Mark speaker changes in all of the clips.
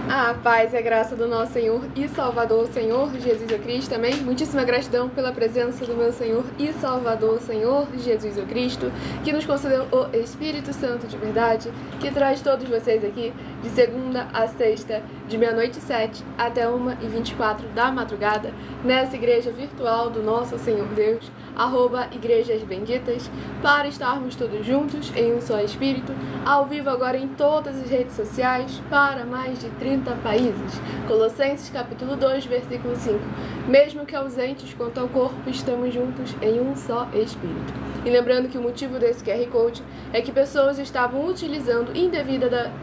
Speaker 1: A paz e a graça do nosso Senhor e Salvador, Senhor Jesus Cristo, amém? Muitíssima gratidão pela presença do meu Senhor e Salvador, Senhor Jesus Cristo, que nos concedeu o Espírito Santo de verdade, que traz todos vocês aqui de segunda a sexta, de meia-noite 7 até 1h24 da madrugada, nessa igreja virtual do nosso Senhor Deus, @Igrejas Benditas, para estarmos todos juntos em um só Espírito, ao vivo agora em todas as redes sociais, para mais de 30 países. Colossenses capítulo 2, versículo 5. Mesmo que ausentes quanto ao corpo, estamos juntos em um só Espírito. E lembrando que o motivo desse QR Code é que pessoas estavam utilizando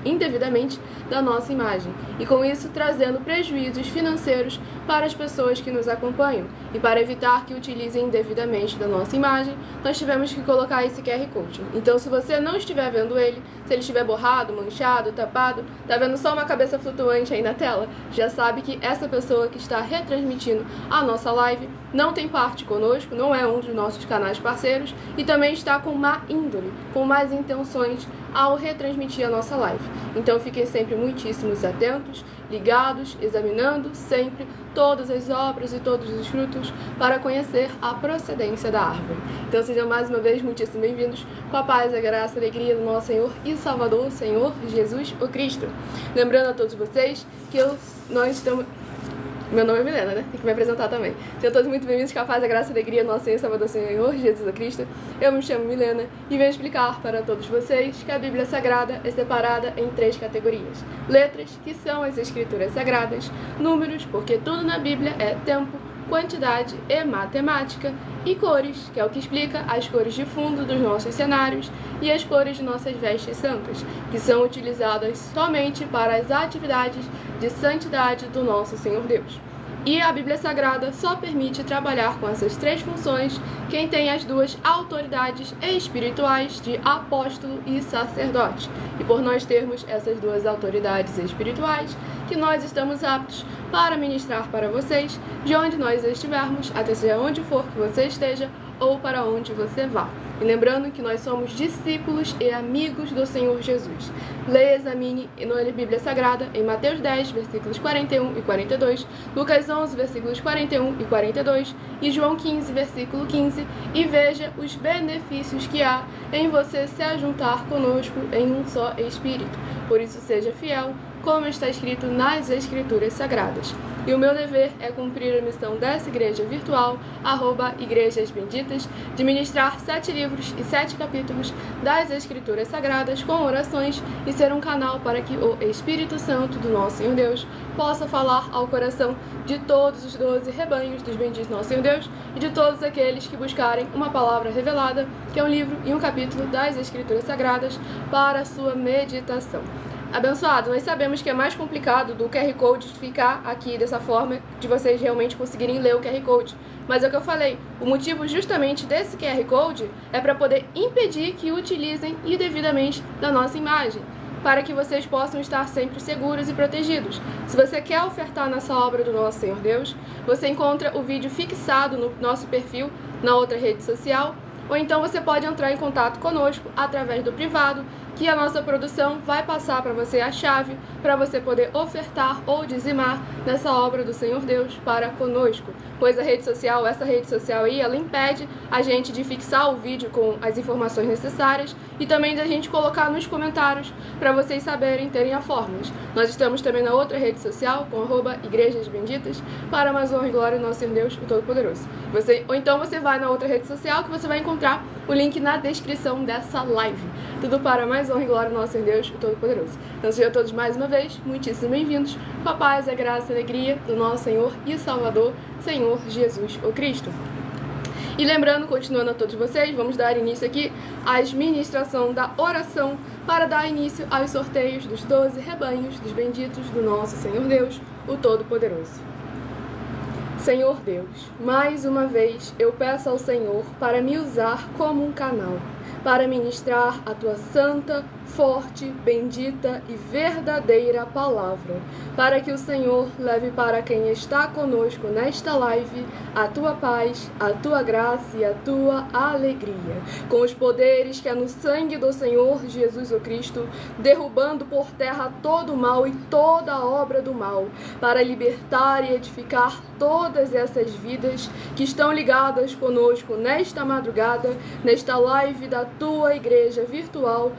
Speaker 1: indevidamente da nossa imagem, e com isso trazendo prejuízos financeiros para as pessoas que nos acompanham. E para evitar que utilizem indevidamente da nossa imagem, nós tivemos que colocar esse QR Code. Então, se você não estiver vendo ele, se ele estiver borrado, manchado, tapado, tá vendo só uma cabeça flutuante aí na tela, já sabe que essa pessoa que está retransmitindo a nossa live não tem parte conosco, não é um dos nossos canais parceiros e também está com má índole, com más intenções ao retransmitir a nossa live. Então fiquem sempre muitíssimos atentos, ligados, examinando sempre todas as obras e todos os frutos para conhecer a procedência da árvore. Então sejam mais uma vez muitíssimo bem-vindos com a paz, a graça e a alegria do nosso Senhor e Salvador, Senhor Jesus o Cristo. Lembrando a todos vocês que nós estamos... Meu nome é Milena, né? Tem que me apresentar também. Sejam todos muito bem-vindos com a paz, a graça e a alegria do nosso Senhor e Salvador, Senhor Jesus Cristo. Eu me chamo Milena e venho explicar para todos vocês que a Bíblia Sagrada é separada em 3 categorias. Letras, que são as Escrituras Sagradas. Números, porque tudo na Bíblia é tempo, quantidade e matemática. E cores, que é o que explica as cores de fundo dos nossos cenários e as cores de nossas vestes santas, que são utilizadas somente para as atividades de santidade do nosso Senhor Deus. E a Bíblia Sagrada só permite trabalhar com essas 3 funções quem tem as 2 autoridades espirituais de apóstolo e sacerdote. E por nós termos essas 2 autoridades espirituais, que nós estamos aptos para ministrar para vocês, de onde nós estivermos, até seja onde for que você esteja ou para onde você vá. E lembrando que nós somos discípulos e amigos do Senhor Jesus. Leia, examine na Bíblia Sagrada em Mateus 10, versículos 41 e 42, Lucas 11, versículos 41 e 42 e João 15, versículo 15, e veja os benefícios que há em você se ajuntar conosco em um só Espírito. Por isso, seja fiel, como está escrito nas Escrituras Sagradas. E o meu dever é cumprir a missão dessa igreja virtual, @Igrejas Benditas, de ministrar 7 livros e 7 capítulos das Escrituras Sagradas com orações e ser um canal para que o Espírito Santo do nosso Senhor Deus possa falar ao coração de todos os 12 rebanhos dos benditos nosso Senhor Deus e de todos aqueles que buscarem uma palavra revelada, que é um livro e um capítulo das Escrituras Sagradas, para a sua meditação. Abençoado, nós sabemos que é mais complicado do QR Code ficar aqui dessa forma, de vocês realmente conseguirem ler o QR Code. Mas é o que eu falei, o motivo justamente desse QR Code é para poder impedir que utilizem indevidamente da nossa imagem, para que vocês possam estar sempre seguros e protegidos. Se você quer ofertar nessa obra do nosso Senhor Deus, você encontra o vídeo fixado no nosso perfil na outra rede social, ou então você pode entrar em contato conosco através do privado, que a nossa produção vai passar para você a chave para você poder ofertar ou dizimar nessa obra do Senhor Deus para conosco. Pois essa rede social aí, ela impede a gente de fixar o vídeo com as informações necessárias e também da gente colocar nos comentários para vocês saberem, terem a fórmulas. Nós estamos também na outra rede social com @Igrejas Benditas, para mais honra e glória do nosso Senhor Deus, o Todo-Poderoso. Ou então você vai na outra rede social que você vai encontrar o link na descrição dessa live. Tudo para mais honra e glória do nosso Senhor Deus, o Todo-Poderoso. Então sejam todos mais uma vez muitíssimo bem-vindos com a paz, a graça e a alegria do nosso Senhor e Salvador, Senhor Jesus o Cristo. E lembrando, continuando a todos vocês, vamos dar início aqui à ministração da oração para dar início aos sorteios dos 12 rebanhos dos benditos do nosso Senhor Deus, o Todo-Poderoso. Senhor Deus, mais uma vez eu peço ao Senhor para me usar como um canal. para ministrar a tua santa, forte, bendita e verdadeira palavra, para que o Senhor leve para quem está conosco nesta live a tua paz, a tua graça e a tua alegria, com os poderes que é no sangue do Senhor Jesus o Cristo, derrubando por terra todo o mal e toda a obra do mal, para libertar e edificar todas essas vidas que estão ligadas conosco nesta madrugada, nesta live da tua igreja virtual,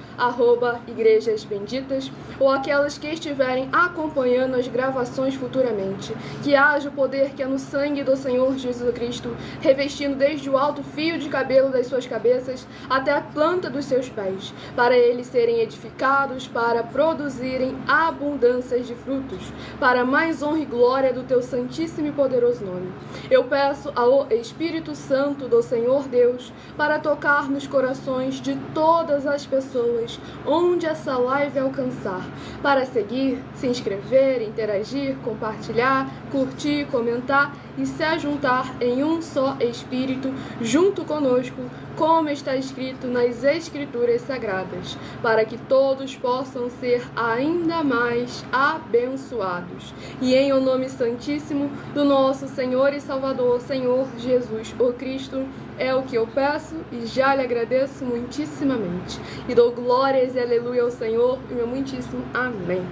Speaker 1: @igrejas benditas, ou aquelas que estiverem acompanhando as gravações futuramente. Que haja o poder que é no sangue do Senhor Jesus Cristo, revestindo desde o alto fio de cabelo das suas cabeças até a planta dos seus pés, para eles serem edificados, para produzirem abundâncias de frutos, para mais honra e glória do teu santíssimo e poderoso nome. Eu peço ao Espírito Santo do Senhor Deus para tocar nos corações de todas as pessoas onde essa live alcançar, para seguir, se inscrever, interagir, compartilhar, curtir, comentar e se ajuntar em um só Espírito junto conosco, como está escrito nas Escrituras Sagradas, para que todos possam ser ainda mais abençoados. E em o nome santíssimo do nosso Senhor e Salvador, Senhor Jesus o Cristo, é o que eu peço e já lhe agradeço muitíssimamente. E dou glórias e aleluia ao Senhor e meu muitíssimo amém.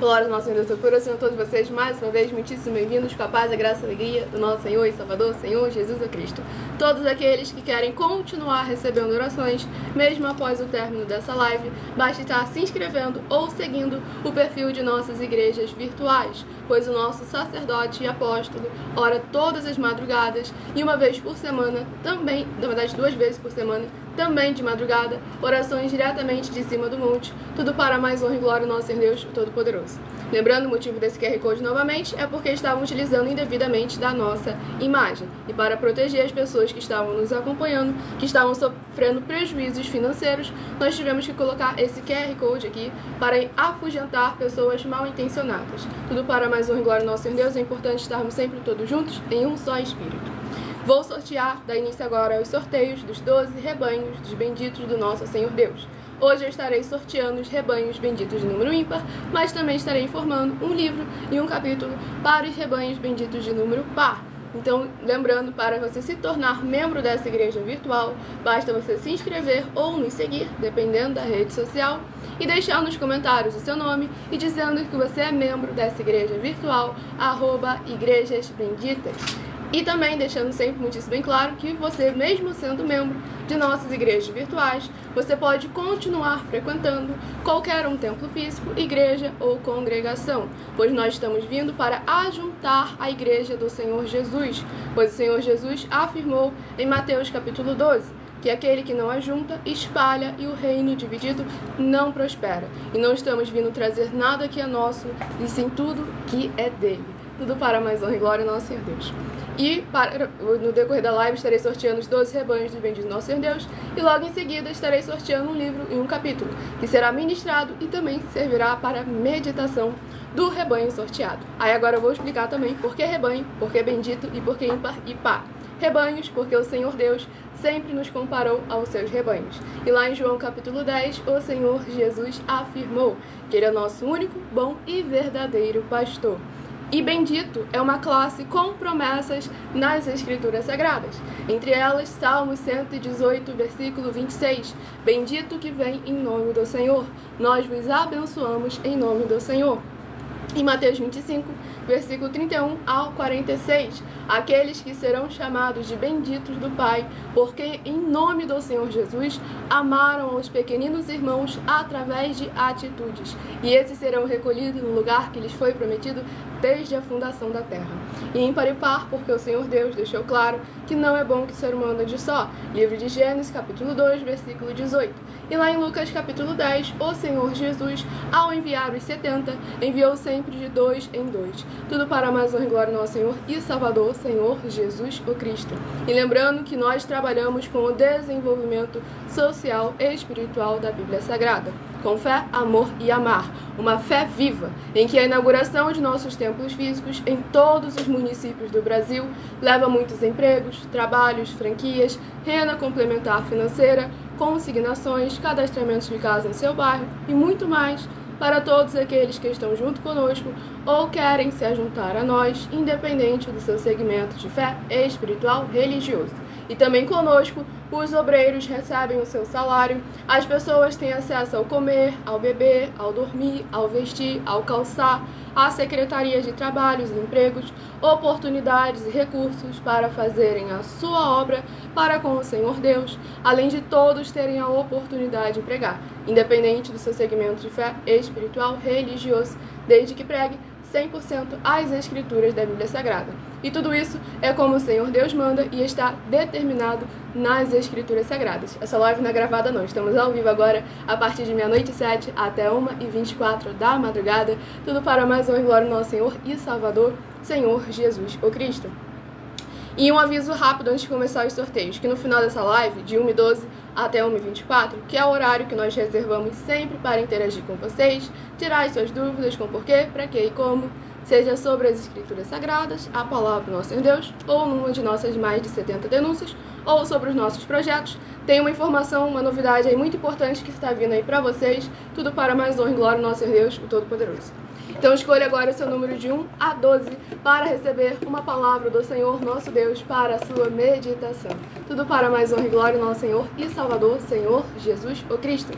Speaker 1: Glória ao nosso Senhor Deus, por a todos vocês, mais uma vez, muitíssimo bem-vindos, com a paz, a graça e a alegria do nosso Senhor e Salvador, Senhor Jesus Cristo. Todos aqueles que querem continuar recebendo orações, mesmo após o término dessa live, basta estar se inscrevendo ou seguindo o perfil de nossas igrejas virtuais, pois o nosso sacerdote e apóstolo ora todas as madrugadas e uma vez por semana, também, na verdade 2 vezes por semana, também de madrugada, orações diretamente de cima do monte, tudo para mais honra e glória do nosso Senhor Deus Todo-Poderoso. Lembrando, o motivo desse QR Code novamente é porque estavam utilizando indevidamente da nossa imagem. E para proteger as pessoas que estavam nos acompanhando, que estavam sofrendo prejuízos financeiros, nós tivemos que colocar esse QR Code aqui para afugentar pessoas mal intencionadas. Tudo para mais honra e glória do nosso Senhor Deus, é importante estarmos sempre todos juntos em um só Espírito. Vou sortear, da início agora, os sorteios dos 12 rebanhos dos benditos do nosso Senhor Deus. Hoje eu estarei sorteando os rebanhos benditos de número ímpar, mas também estarei informando um livro e um capítulo para os rebanhos benditos de número par. Então, lembrando, para você se tornar membro dessa igreja virtual, basta você se inscrever ou nos seguir, dependendo da rede social, e deixar nos comentários o seu nome e dizendo que você é membro dessa igreja virtual, @igrejas benditas. E também deixando sempre muitíssimo bem claro que você, mesmo sendo membro de nossas igrejas virtuais, você pode continuar frequentando qualquer um templo físico, igreja ou congregação, pois nós estamos vindo para ajuntar a igreja do Senhor Jesus, pois o Senhor Jesus afirmou em Mateus capítulo 12, que aquele que não ajunta, espalha, e o reino dividido não prospera. E não estamos vindo trazer nada que é nosso, e sim tudo que é dele. Tudo para mais honra e glória ao nosso Senhor Deus. E no decorrer da live estarei sorteando os 12 rebanhos dos benditos do nosso Senhor Deus, e logo em seguida estarei sorteando um livro e um capítulo, que será ministrado e também servirá para meditação do rebanho sorteado. Aí agora eu vou explicar também por que rebanho, por que bendito e por que ímpar e par. Rebanhos, porque o Senhor Deus sempre nos comparou aos seus rebanhos. E lá em João capítulo 10, o Senhor Jesus afirmou que Ele é nosso único, bom e verdadeiro pastor. E bendito é uma classe com promessas nas Escrituras Sagradas. Entre elas, Salmos 118, versículo 26. Bendito que vem em nome do Senhor. Nós vos abençoamos em nome do Senhor. Em Mateus 25, versículo 31 ao 46, aqueles que serão chamados de benditos do Pai, porque em nome do Senhor Jesus amaram os pequeninos irmãos através de atitudes, e esses serão recolhidos no lugar que lhes foi prometido desde a fundação da terra. E ímpar e par, porque o Senhor Deus deixou claro que não é bom que o ser humano ande só. Livro de Gênesis, capítulo 2, versículo 18. E lá em Lucas, capítulo 10, o Senhor Jesus, ao enviar os 70, enviou sempre de 2 em 2. Tudo para mais honra e glória ao nosso Senhor e Salvador, Senhor Jesus o Cristo. E lembrando que nós trabalhamos com o desenvolvimento social e espiritual da Bíblia Sagrada. com fé, amor e amar. Uma fé viva, em que a inauguração de nossos templos físicos em todos os municípios do Brasil leva muitos empregos, trabalhos, franquias, renda complementar financeira, consignações, cadastramentos de casa em seu bairro e muito mais para todos aqueles que estão junto conosco ou querem se juntar a nós, independente do seu segmento de fé espiritual religioso. E também conosco, os obreiros recebem o seu salário, as pessoas têm acesso ao comer, ao beber, ao dormir, ao vestir, ao calçar, à secretaria de trabalhos e empregos, oportunidades e recursos para fazerem a sua obra para com o Senhor Deus, além de todos terem a oportunidade de pregar, independente do seu segmento de fé espiritual religioso, desde que pregue 100% as escrituras da Bíblia Sagrada. E tudo isso é como o Senhor Deus manda e está determinado nas escrituras sagradas. Essa live não é gravada não, estamos ao vivo agora a partir de 00h07 até 1h24 da madrugada, tudo para mais honra e glória do nosso Senhor e Salvador, Senhor Jesus o Cristo. E um aviso rápido antes de começar os sorteios, que no final dessa live, de 1h12 até 1h24, que é o horário que nós reservamos sempre para interagir com vocês, tirar as suas dúvidas com porquê, para quê e como, seja sobre as escrituras sagradas, a palavra do nosso Senhor Deus, ou numa de nossas mais de 70 denúncias, ou sobre os nossos projetos. Tem uma informação, uma novidade aí muito importante que está vindo aí para vocês, tudo para mais honra e glória do nosso Senhor Deus, o Todo-Poderoso. Então escolha agora o seu número de 1 a 12 para receber uma palavra do Senhor nosso Deus para a sua meditação. Tudo para mais honra e glória do nosso Senhor e Salvador, Senhor Jesus o Cristo.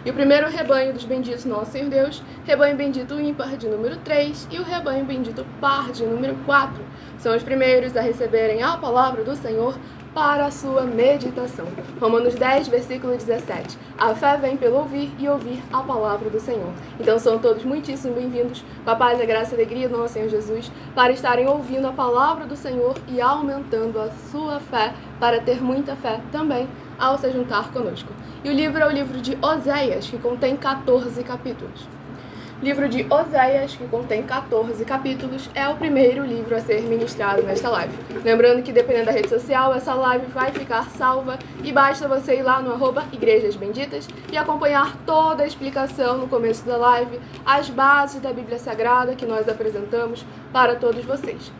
Speaker 1: E o primeiro rebanho dos benditos nosso Senhor Deus, rebanho bendito ímpar de número 3 e o rebanho bendito par de número 4. São os primeiros a receberem a palavra do Senhor para a sua meditação. Romanos 10, versículo 17. A fé vem pelo ouvir e ouvir a palavra do Senhor. Então são todos muitíssimo bem-vindos, com a paz, a graça e a alegria do nosso Senhor Jesus, para estarem ouvindo a palavra do Senhor e aumentando a sua fé, para ter muita fé também ao se juntar conosco. E o livro é o livro de Oséias, que contém 14 capítulos. Livro de Oséias, que contém 14 capítulos, é o primeiro livro a ser ministrado nesta live. Lembrando que, dependendo da rede social, essa live vai ficar salva e basta você ir lá no @Igrejas Benditas e acompanhar toda a explicação no começo da live, as bases da Bíblia Sagrada que nós apresentamos para todos vocês.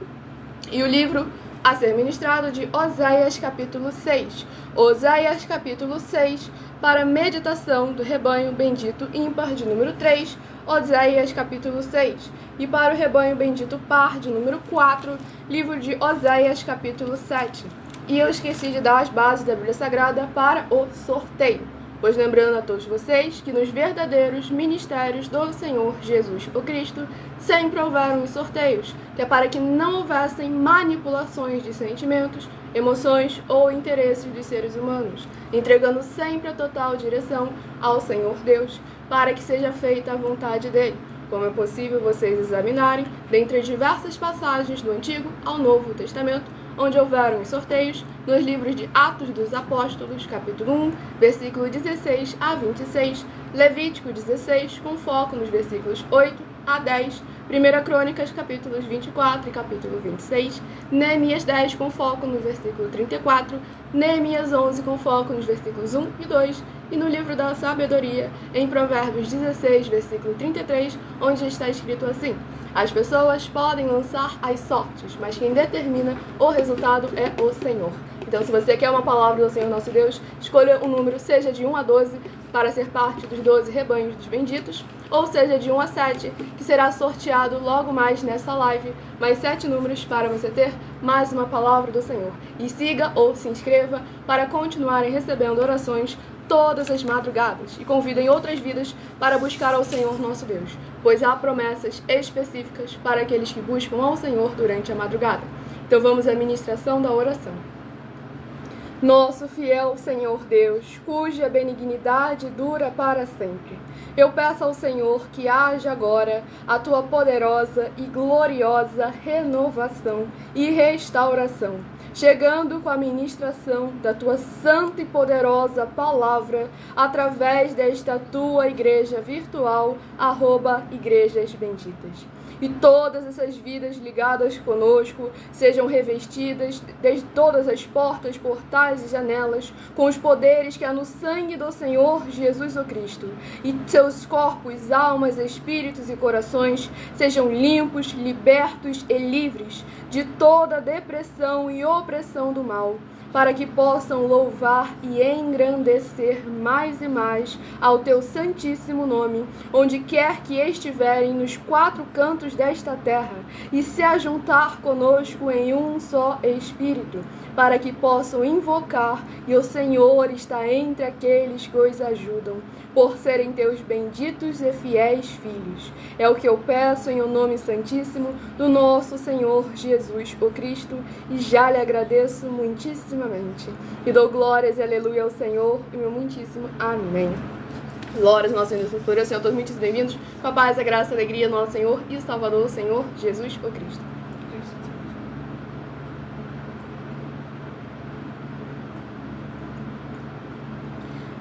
Speaker 1: E o livro a ser ministrado de Oséias capítulo 6. Oséias capítulo 6, para meditação do rebanho bendito ímpar de número 3, Oséias capítulo 6. E para o rebanho bendito par de número 4, livro de Oséias capítulo 7. E eu esqueci de dar as bases da Bíblia Sagrada para o sorteio. Pois lembrando a todos vocês que nos verdadeiros ministérios do Senhor Jesus o Cristo sempre houveram os sorteios, que é para que não houvessem manipulações de sentimentos, emoções ou interesses dos seres humanos, entregando sempre a total direção ao Senhor Deus, para que seja feita a vontade dele, como é possível vocês examinarem dentre as diversas passagens do Antigo ao Novo Testamento, onde houveram os sorteios nos livros de Atos dos Apóstolos, capítulo 1, versículo 16 a 26, Levítico 16, com foco nos versículos 8 a 10, 1 Crônicas, capítulos 24 e capítulo 26, Neemias 10, com foco no versículo 34, Neemias 11, com foco nos versículos 1 e 2, e no livro da Sabedoria, em Provérbios 16, versículo 33, onde está escrito assim: as pessoas podem lançar as sortes, mas quem determina o resultado é o Senhor. Então, se você quer uma palavra do Senhor nosso Deus, escolha um número, seja de 1 a 12, para ser parte dos 12 rebanhos dos benditos, ou seja de 1 a 7, que será sorteado logo mais nessa live, mais 7 números para você ter mais uma palavra do Senhor. E siga ou se inscreva para continuarem recebendo orações todas as madrugadas e convidem outras vidas para buscar ao Senhor nosso Deus, pois há promessas específicas para aqueles que buscam ao Senhor durante a madrugada. Então vamos à ministração da oração. Nosso fiel Senhor Deus, cuja benignidade dura para sempre, eu peço ao Senhor que haja agora a tua poderosa e gloriosa renovação e restauração, chegando com a ministração da tua santa e poderosa palavra através desta tua igreja virtual, @Igrejas Benditas. e todas essas vidas ligadas conosco sejam revestidas desde todas as portas, portais e janelas com os poderes que há no sangue do Senhor Jesus o Cristo, e seus corpos, almas, espíritos e corações sejam limpos, libertos e livres de toda depressão e opressão do mal, para que possam louvar e engrandecer mais e mais ao teu santíssimo nome, onde quer que estiverem nos 4 cantos desta terra, e se ajuntar conosco em um só Espírito, para que possam invocar, e o Senhor está entre aqueles que os ajudam, por serem teus benditos e fiéis filhos. É o que eu peço em o nome santíssimo do nosso Senhor Jesus o Cristo, e já lhe agradeço muitíssimamente. E dou glórias e aleluia ao Senhor, e meu muitíssimo amém. Glórias ao nosso Senhor e Senhor, todos muitos bem-vindos, com a paz, a graça, a alegria do nosso Senhor e Salvador, o Senhor Jesus o Cristo.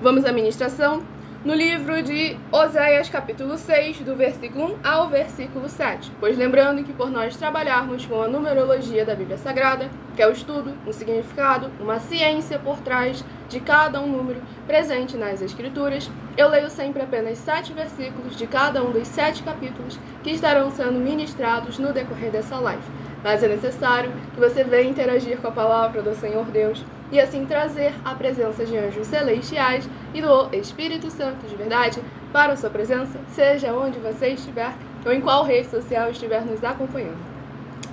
Speaker 1: Vamos à ministração no livro de Oséias, capítulo 6, do versículo 1 ao versículo 7. Pois lembrando que por nós trabalharmos com a numerologia da Bíblia Sagrada, que é o estudo, um significado, uma ciência por trás de cada um número presente nas Escrituras, eu leio sempre apenas 7 versículos de cada um dos 7 capítulos que estarão sendo ministrados no decorrer dessa live. Mas é necessário que você venha interagir com a palavra do Senhor Deus e assim trazer a presença de anjos celestiais e do Espírito Santo de verdade para a sua presença, seja onde você estiver ou em qual rede social estiver nos acompanhando.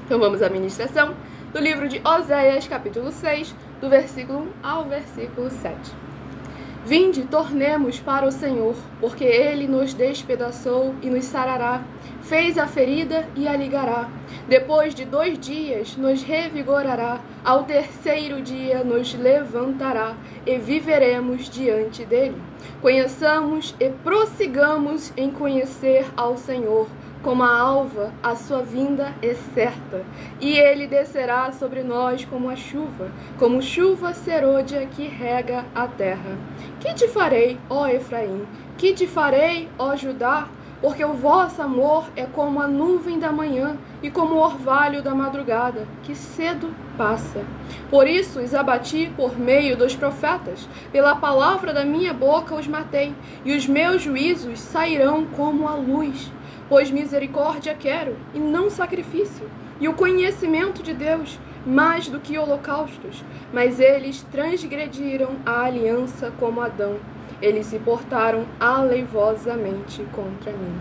Speaker 1: Então vamos à ministração do livro de Oséias, capítulo 6, do versículo 1 ao versículo 7. Vinde, tornemos para o Senhor, porque Ele nos despedaçou e nos sarará, fez a ferida e a ligará. Depois de 2 dias nos revigorará, ao 3º dia nos levantará, e viveremos diante dele. Conheçamos e prossigamos em conhecer ao Senhor. Como a alva, a sua vinda é certa, e ele descerá sobre nós como chuva serôdia que rega a terra. Que te farei, ó Efraim? Que te farei, ó Judá? Porque o vosso amor é como a nuvem da manhã e como o orvalho da madrugada, que cedo passa. Por isso os abati por meio dos profetas, pela palavra da minha boca os matei, e os meus juízos sairão como a luz. Pois misericórdia quero, e não sacrifício, e o conhecimento de Deus, mais do que holocaustos. Mas eles transgrediram a aliança como Adão. Eles se portaram aleivosamente contra mim.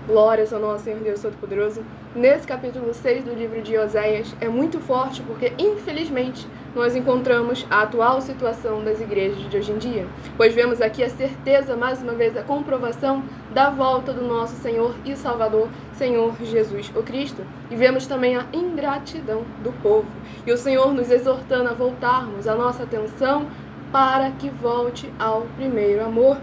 Speaker 1: Glórias ao nosso Senhor Deus Todo-Poderoso. Nesse capítulo 6 do livro de Oséias é muito forte porque, infelizmente, nós encontramos a atual situação das igrejas de hoje em dia. Pois vemos aqui a certeza, mais uma vez, a comprovação da volta do nosso Senhor e Salvador, Senhor Jesus o Cristo. E vemos também a ingratidão do povo. E o Senhor nos exortando a voltarmos a nossa atenção para que volte ao primeiro amor.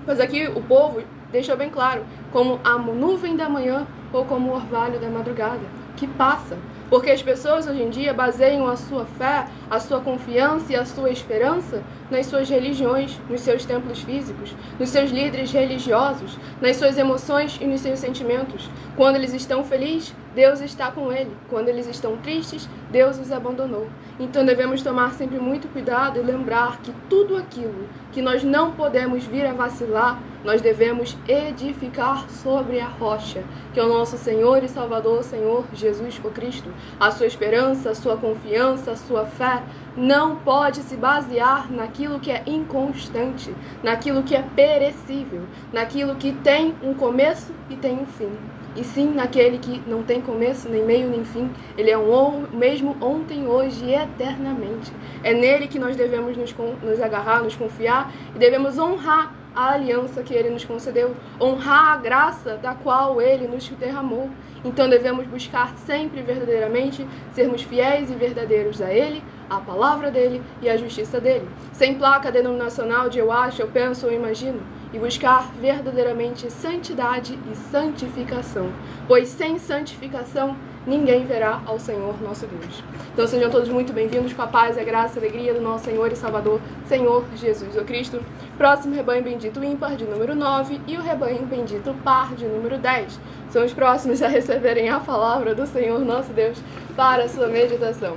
Speaker 1: Pois aqui o povo deixou bem claro, como a nuvem da manhã ou como o orvalho da madrugada, que passa. Porque as pessoas hoje em dia baseiam a sua fé, a sua confiança e a sua esperança nas suas religiões, nos seus templos físicos, nos seus líderes religiosos, nas suas emoções e nos seus sentimentos. Quando eles estão felizes, Deus está com ele. Quando eles estão tristes, Deus os abandonou. Então devemos tomar sempre muito cuidado e lembrar que tudo aquilo que nós não podemos vir a vacilar, nós devemos edificar sobre a rocha, que é o nosso Senhor e Salvador, Senhor Jesus o Cristo. A sua esperança, a sua confiança, a sua fé não pode se basear naquilo que é inconstante, naquilo que é perecível, naquilo que tem um começo e tem um fim. E sim naquele que não tem começo, nem meio, nem fim. Ele é o mesmo ontem, hoje e eternamente. É nele que nós devemos nos agarrar, nos confiar e devemos honrar a aliança que ele nos concedeu, honrar a graça da qual ele nos derramou. Então devemos buscar sempre verdadeiramente sermos fiéis e verdadeiros a ele, à palavra dele e à justiça dele, sem placa denominacional de eu acho, eu penso ou imagino, e buscar verdadeiramente santidade e santificação, pois sem santificação ninguém verá ao Senhor nosso Deus. Então sejam todos muito bem-vindos com a paz, a graça e a alegria do nosso Senhor e Salvador, Senhor Jesus o Cristo. Próximo rebanho bendito ímpar de número 9 e o rebanho bendito par de número 10. São os próximos a receberem a palavra do Senhor nosso Deus para a sua meditação.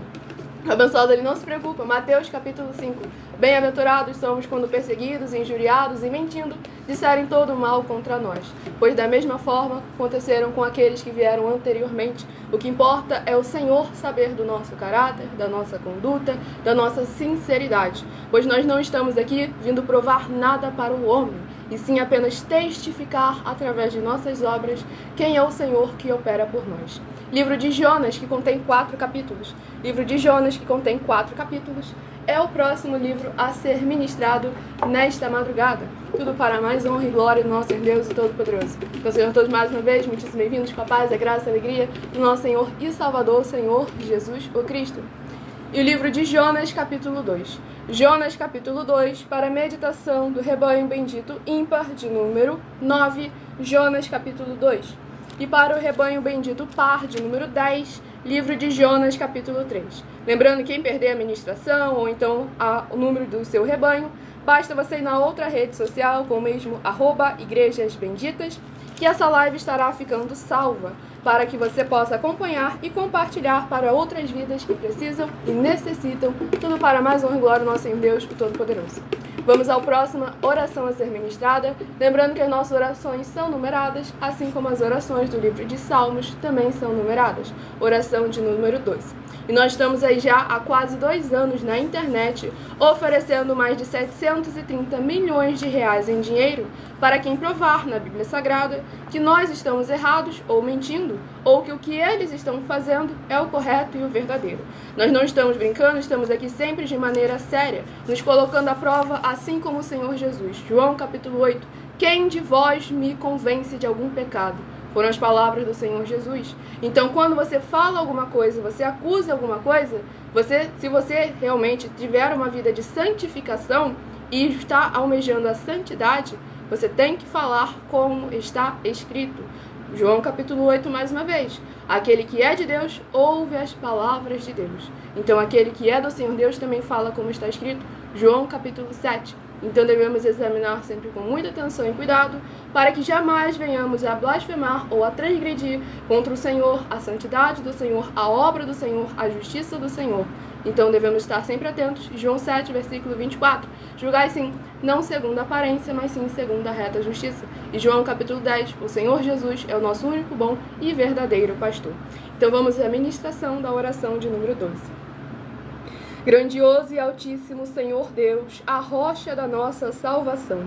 Speaker 1: O abençoado, ele não se preocupa. Mateus capítulo 5. Bem-aventurados somos quando perseguidos, injuriados e mentindo disserem todo o mal contra nós. Pois da mesma forma aconteceram com aqueles que vieram anteriormente. O que importa é o Senhor saber do nosso caráter, da nossa conduta, da nossa sinceridade. Pois nós não estamos aqui vindo provar nada para o homem, e sim apenas testificar através de nossas obras quem é o Senhor que opera por nós. Livro de Jonas, que contém 4 capítulos. Livro de Jonas, que contém 4 capítulos, é o próximo livro a ser ministrado nesta madrugada. Tudo para mais honra e glória do nosso Deus e Todo-Poderoso. Então sejam todos mais uma vez muitíssimo bem-vindos com a paz, a graça e a alegria do nosso Senhor e Salvador, Senhor Jesus o Cristo. E o livro de Jonas, capítulo 2. Jonas, capítulo 2, para a meditação do rebanho bendito ímpar de número 9, Jonas, capítulo 2. E para o rebanho bendito par de número 10, livro de Jonas, capítulo 3. Lembrando que quem perder a ministração ou então o número do seu rebanho, basta você ir na outra rede social com o mesmo @igrejasbenditas, que essa live estará ficando salva, para que você possa acompanhar e compartilhar para outras vidas que precisam e necessitam, tudo para mais honra e glória do nosso Senhor Deus, o Todo-Poderoso. Vamos à próxima oração a ser ministrada, lembrando que as nossas orações são numeradas, assim como as orações do livro de Salmos também são numeradas. Oração de número 12. E nós estamos aí já há quase 2 anos na internet, oferecendo mais de 730 milhões de reais em dinheiro para quem provar na Bíblia Sagrada que nós estamos errados ou mentindo, ou que o que eles estão fazendo é o correto e o verdadeiro. Nós não estamos brincando, estamos aqui sempre de maneira séria, nos colocando à prova, assim como o Senhor Jesus. João capítulo 8. Quem de vós me convence de algum pecado? Foram as palavras do Senhor Jesus. Então, quando você fala alguma coisa, você acusa alguma coisa, se você realmente tiver uma vida de santificação e está almejando a santidade, você tem que falar como está escrito. João capítulo 8, mais uma vez. Aquele que é de Deus, ouve as palavras de Deus. Então, aquele que é do Senhor Deus também fala como está escrito. João capítulo 7. Então devemos examinar sempre com muita atenção e cuidado, para que jamais venhamos a blasfemar ou a transgredir contra o Senhor, a santidade do Senhor, a obra do Senhor, a justiça do Senhor. Então devemos estar sempre atentos. João 7, versículo 24. Julgai sim, não segundo a aparência, mas sim segundo a reta justiça. E João capítulo 10. O Senhor Jesus é o nosso único bom e verdadeiro pastor. Então vamos à ministração da oração de número 12. Grandioso e altíssimo Senhor Deus, a rocha da nossa salvação,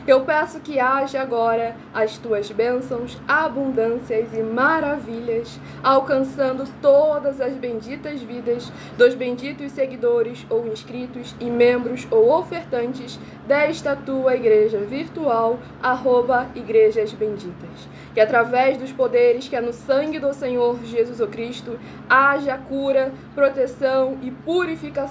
Speaker 1: eu peço que haja agora as tuas bênçãos, abundâncias e maravilhas, alcançando todas as benditas vidas dos benditos seguidores ou inscritos e membros ou ofertantes desta tua igreja virtual, @Igrejas Benditas. Que através dos poderes que é no sangue do Senhor Jesus o Cristo, haja cura, proteção e purificação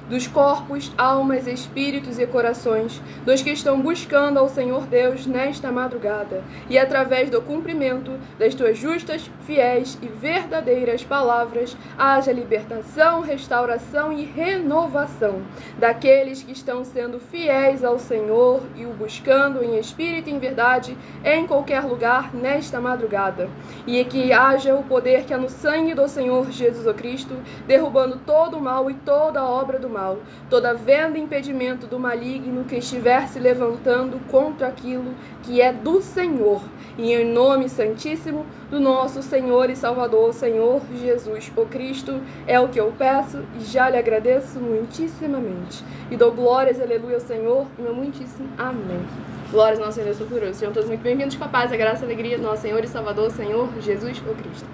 Speaker 1: dos corpos, almas, espíritos e corações dos que estão buscando ao Senhor Deus nesta madrugada, e através do cumprimento das tuas justas, fiéis e verdadeiras palavras, haja libertação, restauração e renovação daqueles que estão sendo fiéis ao Senhor e o buscando em espírito e em verdade em qualquer lugar nesta madrugada, e que haja o poder que é no sangue do Senhor Jesus o Cristo, derrubando todo o mal e toda a obra do mal, toda venda e impedimento do maligno que estiver se levantando contra aquilo que é do Senhor, e em nome santíssimo do nosso Senhor e Salvador, Senhor Jesus o Cristo, é o que eu peço e já lhe agradeço muitíssimamente, e dou glórias, aleluia, ao Senhor, e meu muitíssimo amém. Glórias ao nosso Senhor Deus Todo-Poderoso. Sejam todos muito bem-vindos com a paz, a graça e a alegria do nosso Senhor e Salvador, Senhor Jesus o Cristo.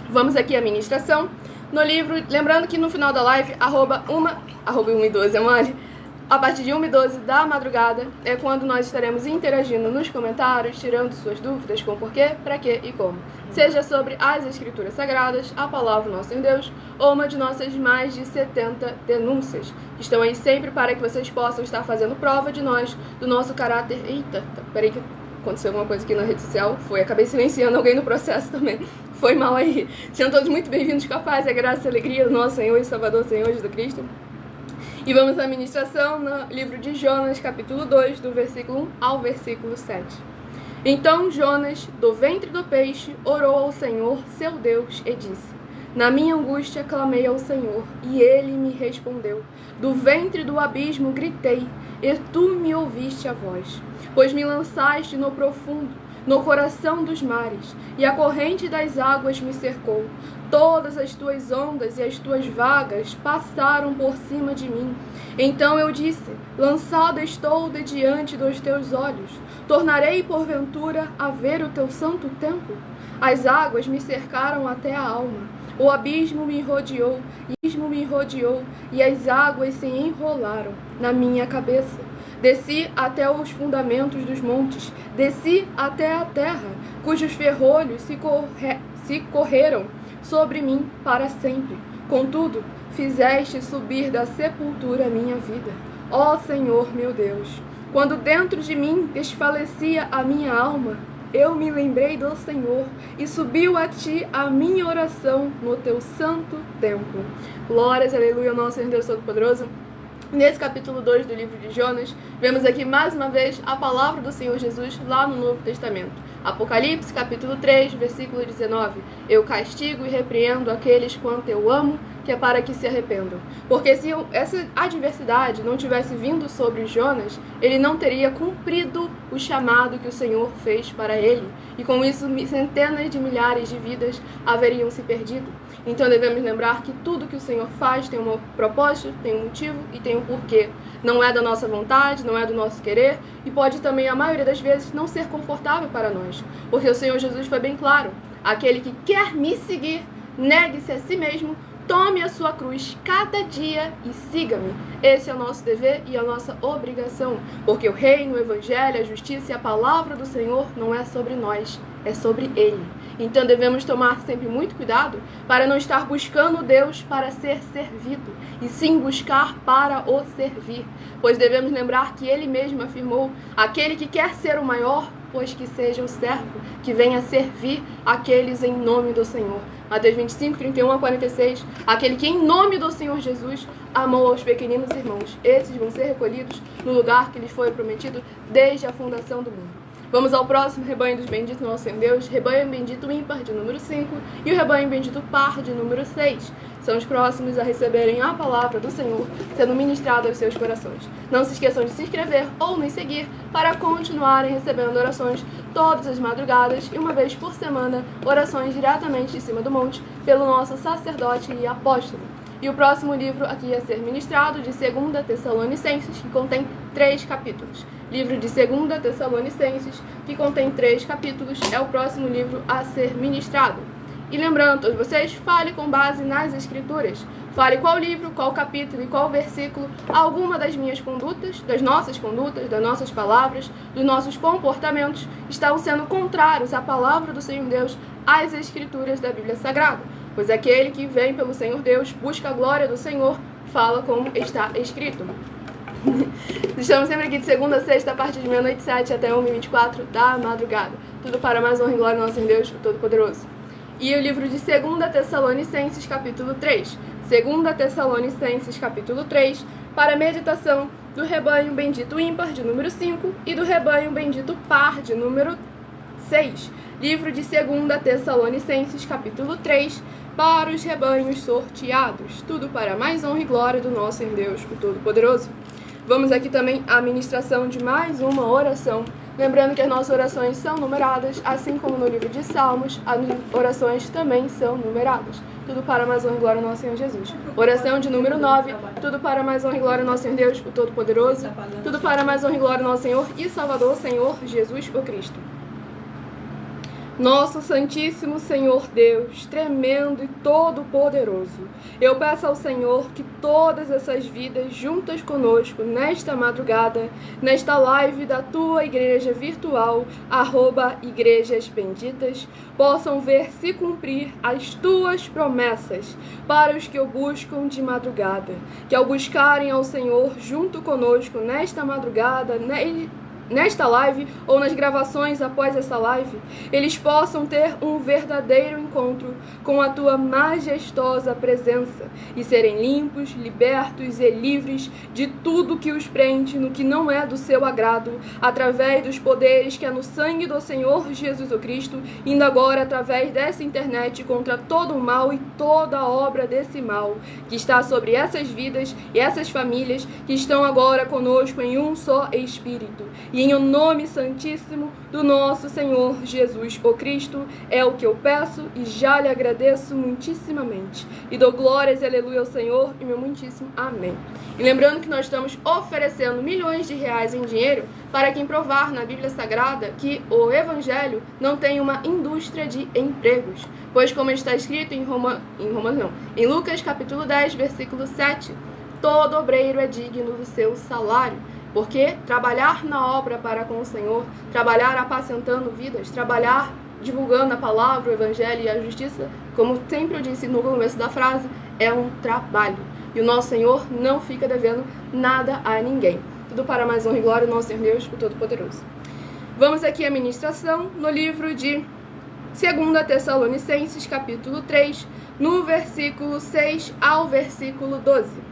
Speaker 1: Vamos aqui à ministração. No livro, lembrando que no final da live, @1 e 12 é mole, A partir de 1h12 da madrugada é quando nós estaremos interagindo nos comentários, tirando suas dúvidas com porquê, para quê e como. Seja sobre as Escrituras Sagradas, a Palavra do Nosso Deus, ou uma de nossas mais de 70 denúncias, que estão aí sempre para que vocês possam estar fazendo prova de nós, do nosso caráter... Eita, peraí que aconteceu alguma coisa aqui na rede social, acabei silenciando alguém no processo também, foi mal aí. Sejam todos muito bem-vindos com a paz e a graça e a alegria do nosso Senhor e Salvador, Senhor Jesus Cristo. E vamos à ministração no livro de Jonas, capítulo 2, do versículo 1 ao versículo 7. Então Jonas, do ventre do peixe, orou ao Senhor, seu Deus, e disse: Na minha angústia clamei ao Senhor, e ele me respondeu. Do ventre do abismo gritei, e tu me ouviste a voz. Pois me lançaste no profundo, no coração dos mares, e a corrente das águas me cercou. Todas as tuas ondas e as tuas vagas passaram por cima de mim. Então eu disse: lançado estou de diante dos teus olhos. Tornarei porventura a ver o teu santo templo? As águas me cercaram até a alma. O abismo me rodeou, e as águas se enrolaram na minha cabeça. Desci até os fundamentos dos montes, desci até a terra, cujos ferrolhos se correram sobre mim para sempre. Contudo, fizeste subir da sepultura a minha vida. Ó Senhor meu Deus, quando dentro de mim desfalecia a minha alma, eu me lembrei do Senhor e subiu a ti a minha oração no teu santo templo. Glórias, aleluia, ao nosso Senhor Deus Todo-Poderoso. Nesse capítulo 2 do livro de Jonas, vemos aqui mais uma vez a palavra do Senhor Jesus lá no Novo Testamento. Apocalipse, capítulo 3, versículo 19. Eu castigo e repreendo aqueles quanto eu amo, que é para que se arrependam. Porque se essa adversidade não tivesse vindo sobre Jonas, ele não teria cumprido o chamado que o Senhor fez para ele. E com isso, centenas de milhares de vidas haveriam se perdido. Então devemos lembrar que tudo que o Senhor faz tem um propósito, tem um motivo e tem um porquê. Não é da nossa vontade, não é do nosso querer e pode também, a maioria das vezes, não ser confortável para nós. Porque o Senhor Jesus foi bem claro: aquele que quer me seguir, negue-se a si mesmo, tome a sua cruz cada dia e siga-me. Esse é o nosso dever e a nossa obrigação, porque o reino, o evangelho, a justiça e a palavra do Senhor não é sobre nós, é sobre Ele. Então devemos tomar sempre muito cuidado para não estar buscando Deus para ser servido, e sim buscar para o servir. Pois devemos lembrar que Ele mesmo afirmou: aquele que quer ser o maior, pois que seja o servo, que venha servir aqueles em nome do Senhor. Mateus 25, 31 a 46. Aquele que em nome do Senhor Jesus amou aos pequeninos irmãos, esses vão ser recolhidos no lugar que lhes foi prometido desde a fundação do mundo. Vamos ao próximo rebanho dos benditos nosso Senhor Deus, rebanho bendito ímpar de número 5 e o rebanho bendito par de número 6. São os próximos a receberem a palavra do Senhor sendo ministrada aos seus corações. Não se esqueçam de se inscrever ou nos seguir para continuarem recebendo orações todas as madrugadas e uma vez por semana, orações diretamente de cima do monte pelo nosso sacerdote e apóstolo. E o próximo livro aqui a ser ministrado, de 2 Tessalonicenses, que contém 3 capítulos. Livro de 2 Tessalonicenses, que contém 3 capítulos, é o próximo livro a ser ministrado. E lembrando a todos vocês, fale com base nas Escrituras. Fale qual livro, qual capítulo e qual versículo alguma das minhas condutas, das nossas palavras, dos nossos comportamentos estão sendo contrários à palavra do Senhor Deus, às Escrituras da Bíblia Sagrada. Pois aquele que vem pelo Senhor Deus, busca a glória do Senhor, fala como está escrito. Estamos sempre aqui de segunda a sexta, a partir de meia-noite e 7 até 1h24 da madrugada. Tudo para mais honra e glória do nosso Deus, o Todo-Poderoso. E o livro de 2 Tessalonicenses, capítulo 3. 2 Tessalonicenses, capítulo 3, para a meditação do rebanho bendito ímpar, de número 5, e do rebanho bendito par, de número 6. Livro de 2 Tessalonicenses, capítulo 3, para os rebanhos sorteados. Tudo para mais honra e glória do nosso Deus, o Todo-Poderoso. Vamos aqui também à ministração de mais uma oração. Lembrando que as nossas orações são numeradas, assim como no livro de Salmos, as orações também são numeradas. Tudo para mais honra e glória ao nosso Senhor Jesus. Oração de número 9, tudo para mais honra e glória ao nosso Senhor Deus, o Todo-Poderoso. Tudo para mais honra e glória ao nosso Senhor e Salvador, Senhor Jesus o Cristo. Nosso Santíssimo Senhor Deus, tremendo e todo-poderoso, eu peço ao Senhor que todas essas vidas juntas conosco nesta madrugada, nesta live da Tua Igreja Virtual, @Igrejas Benditas, possam ver se cumprir as Tuas promessas para os que o buscam de madrugada, que ao buscarem ao Senhor junto conosco nesta madrugada, nesta live ou nas gravações após essa live, eles possam ter um verdadeiro encontro com a Tua majestosa presença e serem limpos, libertos e livres de tudo que os prende no que não é do seu agrado, através dos poderes que é no sangue do Senhor Jesus Cristo, indo agora através dessa internet contra todo o mal e toda a obra desse mal que está sobre essas vidas e essas famílias que estão agora conosco em um só Espírito. E em o nome santíssimo do nosso Senhor Jesus o Cristo, é o que eu peço e já lhe agradeço muitíssimamente. E dou glórias e aleluia ao Senhor e meu muitíssimo amém. E lembrando que nós estamos oferecendo milhões de reais em dinheiro para quem provar na Bíblia Sagrada que o Evangelho não tem uma indústria de empregos. Pois como está escrito em Lucas capítulo 10, versículo 7, todo obreiro é digno do seu salário. Porque trabalhar na obra para com o Senhor, trabalhar apacentando vidas, trabalhar divulgando a palavra, o evangelho e a justiça, como sempre eu disse no começo da frase, é um trabalho. E o nosso Senhor não fica devendo nada a ninguém. Tudo para mais honra e glória do nosso Senhor Deus, o Todo-Poderoso. Vamos aqui à ministração no livro de 2 Tessalonicenses, capítulo 3, no versículo 6 ao versículo 12.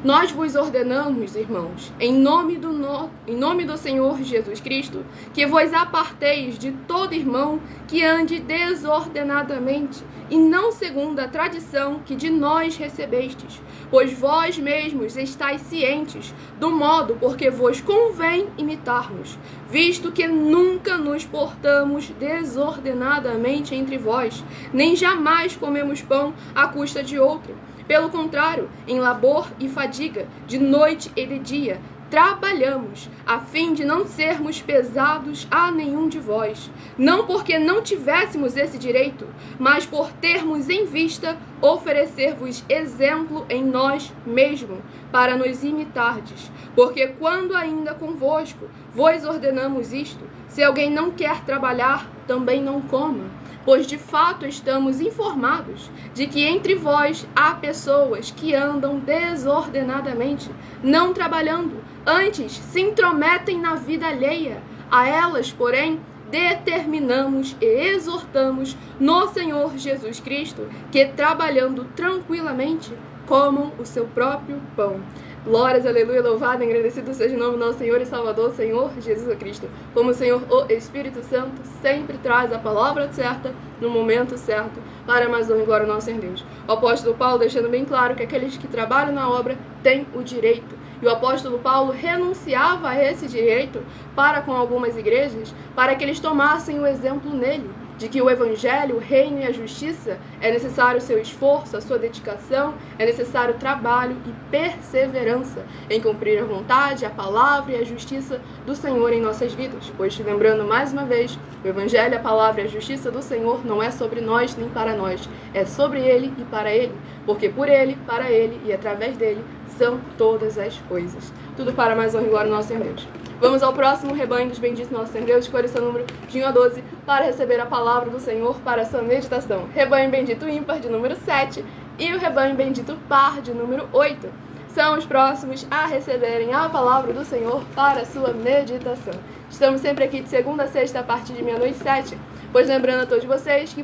Speaker 1: Nós vos ordenamos, irmãos, em nome do Senhor Jesus Cristo, que vos aparteis de todo irmão que ande desordenadamente, e não segundo a tradição que de nós recebestes, pois vós mesmos estáis cientes do modo por que vos convém imitar-nos, visto que nunca nos portamos desordenadamente entre vós, nem jamais comemos pão à custa de outro. Pelo contrário, em labor e fadiga, de noite e de dia, trabalhamos, a fim de não sermos pesados a nenhum de vós, não porque não tivéssemos esse direito, mas por termos em vista oferecer-vos exemplo em nós mesmos, para nos imitardes. Porque quando ainda convosco vos ordenamos isto, se alguém não quer trabalhar, também não coma. Pois de fato estamos informados de que entre vós há pessoas que andam desordenadamente, não trabalhando, antes se intrometem na vida alheia. A elas, porém, determinamos e exortamos no Senhor Jesus Cristo que, trabalhando tranquilamente, comam o seu próprio pão. Glórias, aleluia, louvado e agradecido seja o nome do nosso Senhor e Salvador, Senhor Jesus Cristo. Como o Senhor, o Espírito Santo, sempre traz a palavra certa, no momento certo, para mais honra e glória ao nosso Senhor Deus. O apóstolo Paulo deixando bem claro que aqueles que trabalham na obra têm o direito. E o apóstolo Paulo renunciava a esse direito para com algumas igrejas, para que eles tomassem o exemplo nele, de que o evangelho, o reino e a justiça é necessário o seu esforço, a sua dedicação, é necessário trabalho e perseverança em cumprir a vontade, a palavra e a justiça do Senhor em nossas vidas. Pois, lembrando mais uma vez, o evangelho, a palavra e a justiça do Senhor não é sobre nós nem para nós, é sobre Ele e para Ele, porque por Ele, para Ele e através dele são todas as coisas. Tudo para mais honra e glória ao nosso Senhor Deus. Vamos ao próximo rebanho dos benditos nosso Senhor Deus, escolha o seu número de 1 a 12 para receber a palavra do Senhor para a sua meditação. Rebanho bendito ímpar de número 7 e o rebanho bendito par de número 8. São os próximos a receberem a palavra do Senhor para a sua meditação. Estamos sempre aqui de segunda a sexta a partir de 00h07. Pois lembrando a todos vocês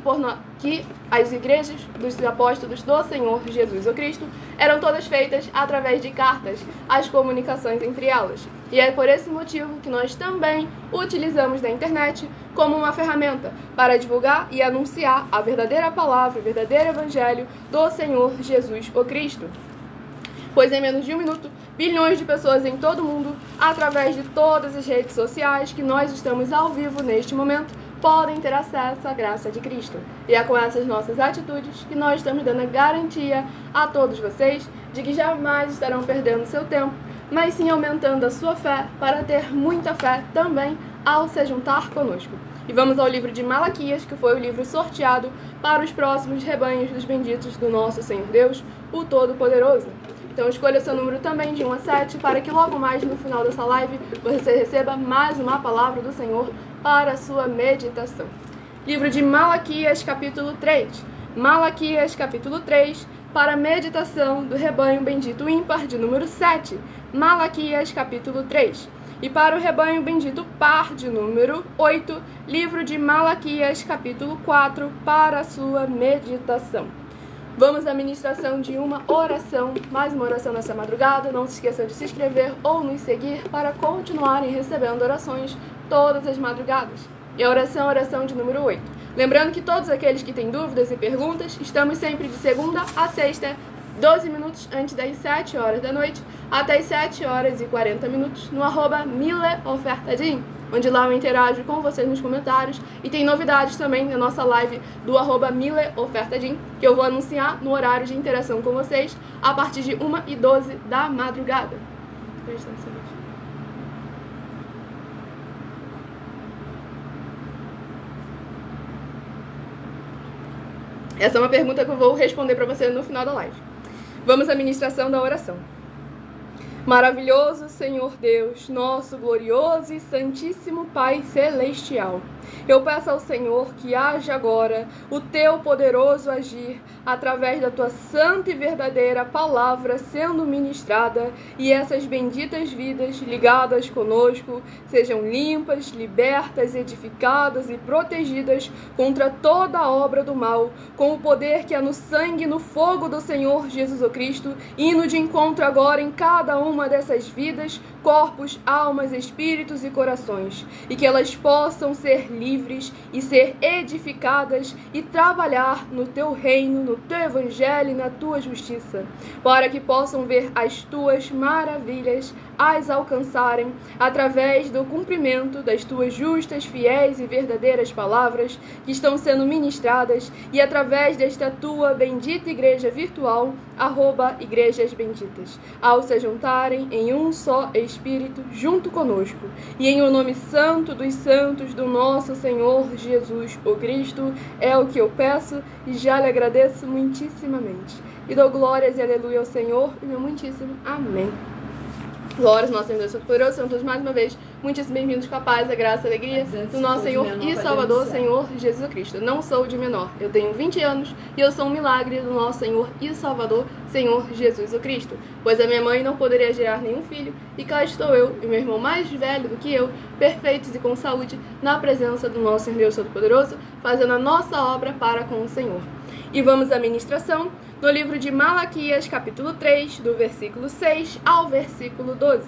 Speaker 1: que as igrejas dos apóstolos do Senhor Jesus o Cristo eram todas feitas através de cartas, as comunicações entre elas. E é por esse motivo que nós também utilizamos da internet como uma ferramenta para divulgar e anunciar a verdadeira palavra, o verdadeiro evangelho do Senhor Jesus o Cristo. Pois em menos de 1 minuto, bilhões de pessoas em todo o mundo, através de todas as redes sociais que nós estamos ao vivo neste momento, podem ter acesso à graça de Cristo. E é com essas nossas atitudes que nós estamos dando a garantia a todos vocês de que jamais estarão perdendo seu tempo, mas sim aumentando a sua fé para ter muita fé também ao se juntar conosco. E vamos ao livro de Malaquias, que foi o livro sorteado para os próximos rebanhos dos benditos do nosso Senhor Deus, o Todo-Poderoso. Então escolha seu número também de 1 a 7, para que logo mais no final dessa live você receba mais uma palavra do Senhor para a sua meditação. Livro de Malaquias, capítulo 3. Malaquias, capítulo 3, para a meditação do rebanho bendito ímpar de número 7. Malaquias, capítulo 3. E para o rebanho bendito par de número 8, livro de Malaquias, capítulo 4, para a sua meditação. Vamos à ministração de uma oração, mais uma oração nessa madrugada. Não se esqueçam de se inscrever ou nos seguir para continuarem recebendo orações todas as madrugadas. E a oração de número 8. Lembrando que todos aqueles que têm dúvidas e perguntas, estamos sempre de segunda a sexta, 12 minutos antes das 7 horas da noite, até as 7 horas e 40 minutos, no @mileofertadim, onde lá eu interajo com vocês nos comentários. E tem novidades também na nossa live do @mileofertadim, que eu vou anunciar no horário de interação com vocês, a partir de 1h12 da madrugada. Essa é uma pergunta que eu vou responder para você no final da live. Vamos à ministração da oração. Maravilhoso Senhor Deus, nosso glorioso e santíssimo Pai Celestial, eu peço ao Senhor que haja agora o teu poderoso agir através da tua santa e verdadeira palavra sendo ministrada, e essas benditas vidas ligadas conosco sejam limpas, libertas, edificadas e protegidas contra toda a obra do mal, com o poder que há no sangue e no fogo do Senhor Jesus Cristo, indo de encontro agora em cada uma dessas vidas, corpos, almas, espíritos e corações, e que elas possam ser livres e ser edificadas e trabalhar no teu reino, no teu evangelho e na tua justiça, para que possam ver as tuas maravilhas as alcançarem através do cumprimento das tuas justas, fiéis e verdadeiras palavras que estão sendo ministradas, e através desta tua bendita igreja virtual, @Igrejas Benditas, ao se juntarem em um só Espírito junto conosco, e em o nome santo dos santos do nosso Senhor Jesus o Cristo, é o que eu peço e já lhe agradeço muitíssimamente. E dou glórias e aleluia ao Senhor e meu muitíssimo amém. Glórias, nosso Senhor Deus Todo-Poderoso, sejam todos mais uma vez muitíssimo bem-vindos com a paz, a graça e a alegria do nosso Senhor e Salvador, Senhor Jesus Cristo. Não sou de menor, eu tenho 20 anos e eu sou um milagre do nosso Senhor e Salvador, Senhor Jesus Cristo. Pois a minha mãe não poderia gerar nenhum filho, e cá estou eu e meu irmão mais velho do que eu, perfeitos e com saúde, na presença do nosso Senhor Deus Todo-Poderoso, fazendo a nossa obra para com o Senhor. E vamos à ministração do livro de Malaquias, capítulo 3, do versículo 6 ao versículo 12.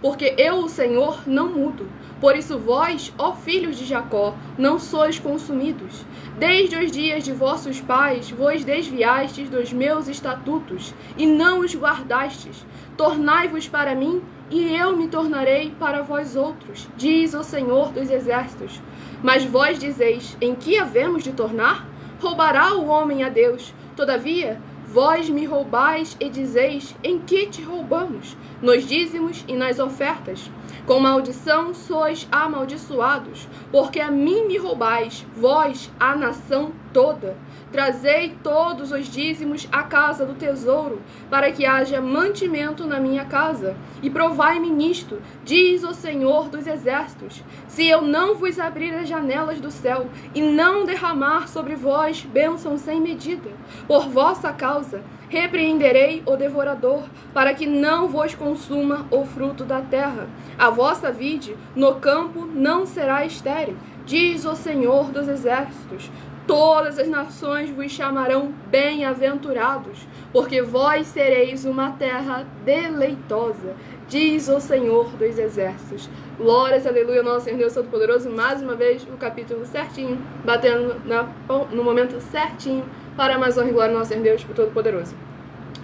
Speaker 1: Porque eu, o Senhor, não mudo. Por isso vós, ó filhos de Jacó, não sois consumidos. Desde os dias de vossos pais vos desviastes dos meus estatutos, e não os guardastes. Tornai-vos para mim, e eu me tornarei para vós outros, diz o Senhor dos Exércitos. Mas vós dizeis, em que havemos de tornar? Roubará o homem a Deus. Todavia, vós me roubais e dizeis, em que te roubamos? Nos dízimos e nas ofertas. Com maldição sois amaldiçoados, porque a mim me roubais, vós, a nação toda. Trazei todos os dízimos à casa do tesouro, para que haja mantimento na minha casa. E provai-me nisto, diz o Senhor dos Exércitos, se eu não vos abrir as janelas do céu, e não derramar sobre vós bênção sem medida. Por vossa causa, repreenderei o devorador, para que não vos consuma o fruto da terra. A vossa vide no campo não será estéril, diz o Senhor dos Exércitos. Todas as nações vos chamarão bem-aventurados, porque vós sereis uma terra deleitosa, diz o Senhor dos Exércitos. Glórias, aleluia, nosso Senhor Deus Todo-Poderoso. Mais uma vez, o capítulo certinho, batendo no momento certinho, para mais honra e glória, nosso Senhor Deus Todo-Poderoso.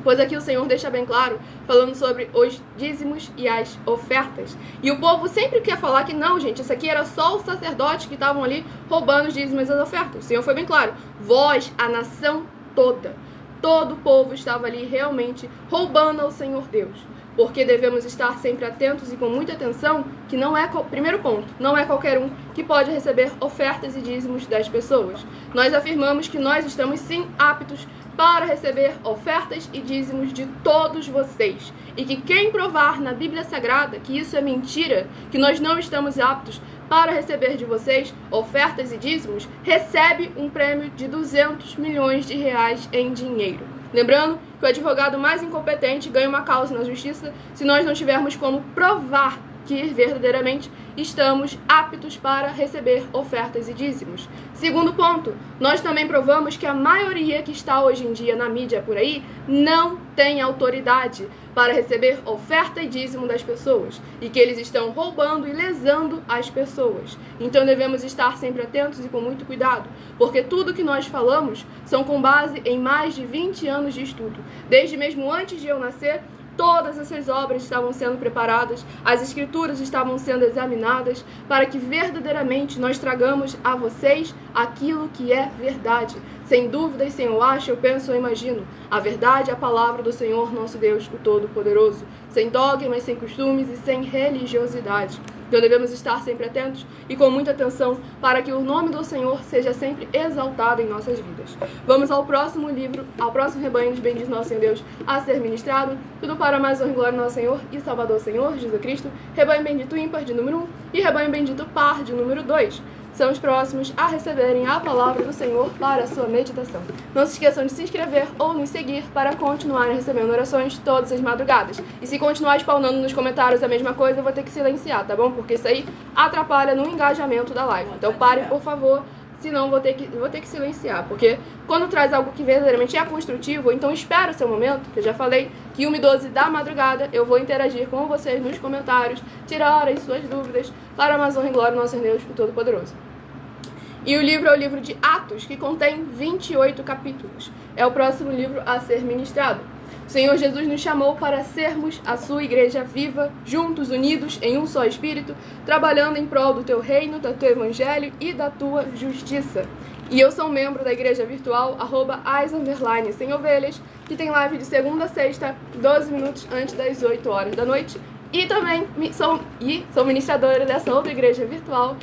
Speaker 1: Pois aqui o Senhor deixa bem claro, falando sobre os dízimos e as ofertas. E o povo sempre quer falar que não, gente, isso aqui era só os sacerdotes que estavam ali roubando os dízimos e as ofertas. O Senhor foi bem claro, vós, a nação toda, todo o povo estava ali realmente roubando ao Senhor Deus. porque devemos estar sempre atentos e com muita atenção, que não é, primeiro ponto, não é qualquer um que pode receber ofertas e dízimos das pessoas. Nós afirmamos que nós estamos sim aptos para receber ofertas e dízimos de todos vocês, e que quem provar na Bíblia Sagrada que isso é mentira, que nós não estamos aptos para receber de vocês ofertas e dízimos, recebe um prêmio de 200 milhões de reais em dinheiro. Lembrando que o advogado mais incompetente ganha uma causa na justiça se nós não tivermos como provar que verdadeiramente estamos aptos para receber ofertas e dízimos. Segundo ponto, nós também provamos que a maioria que está hoje em dia na mídia por aí não tem autoridade para receber oferta e dízimo das pessoas, e que eles estão roubando e lesando as pessoas. Então devemos estar sempre atentos e com muito cuidado, porque tudo que nós falamos são com base em mais de 20 anos de estudo. Desde mesmo antes de eu nascer, todas essas obras estavam sendo preparadas, as escrituras estavam sendo examinadas, para que verdadeiramente nós tragamos a vocês aquilo que é verdade. Sem dúvidas, sem eu acho, eu penso, eu imagino. A verdade é a palavra do Senhor nosso Deus, o Todo-Poderoso. Sem dogmas, sem costumes e sem religiosidade. Então devemos estar sempre atentos e com muita atenção para que o nome do Senhor seja sempre exaltado em nossas vidas. Vamos ao próximo livro, ao próximo rebanho de benditos nosso Senhor Deus a ser ministrado. Tudo para mais honra e glória do nosso Senhor e Salvador Senhor Jesus Cristo. Rebanho bendito ímpar de número 1 e rebanho bendito par de número 2. São os próximos a receberem a palavra do Senhor para a sua meditação. Não se esqueçam de se inscrever ou nos seguir para continuarem recebendo orações todas as madrugadas. E se continuar spawnando nos comentários a mesma coisa, eu vou ter que silenciar, tá bom? Porque isso aí atrapalha no engajamento da live. Então parem, por favor, senão vou ter que silenciar. Porque quando traz algo que verdadeiramente é construtivo, então espera o seu momento, que eu já falei que 1h12 da madrugada eu vou interagir com vocês nos comentários, tirar as suas dúvidas para a mais honra e glória do nosso Deus, o Todo-Poderoso. E o livro é o livro de Atos, que contém 28 capítulos. É o próximo livro a ser ministrado. O Senhor Jesus nos chamou para sermos a sua igreja viva, juntos, unidos, em um só espírito, trabalhando em prol do teu reino, do teu evangelho e da tua justiça. E eu sou membro da igreja virtual, @as_sem-ovelhas, que tem live de segunda a sexta, 12 minutos antes das 8 horas da noite. E também sou ministradora dessa outra igreja virtual,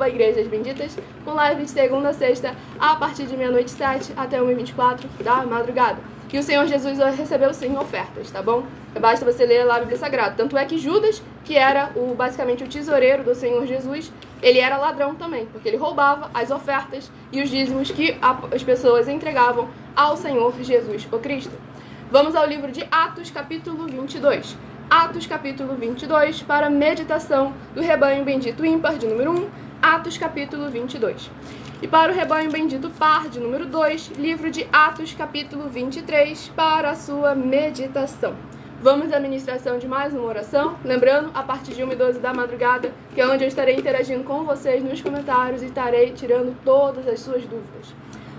Speaker 1: @Igrejas Benditas, com live de segunda a sexta, a partir de meia-noite 7 até 1h24 da madrugada. E o Senhor Jesus recebeu sim ofertas, tá bom? Basta você ler lá a Bíblia Sagrada. Tanto é que Judas, que era basicamente o tesoureiro do Senhor Jesus, ele era ladrão também, porque ele roubava as ofertas e os dízimos que as pessoas entregavam ao Senhor Jesus, o Cristo. Vamos ao livro de Atos, capítulo 22. Atos capítulo 22, para meditação do rebanho bendito ímpar de número 1, Atos capítulo 22. E para o rebanho bendito par de número 2, livro de Atos capítulo 23, para a sua meditação. Vamos à ministração de mais uma oração, lembrando, a partir de 1h12 da madrugada, que é onde eu estarei interagindo com vocês nos comentários e estarei tirando todas as suas dúvidas.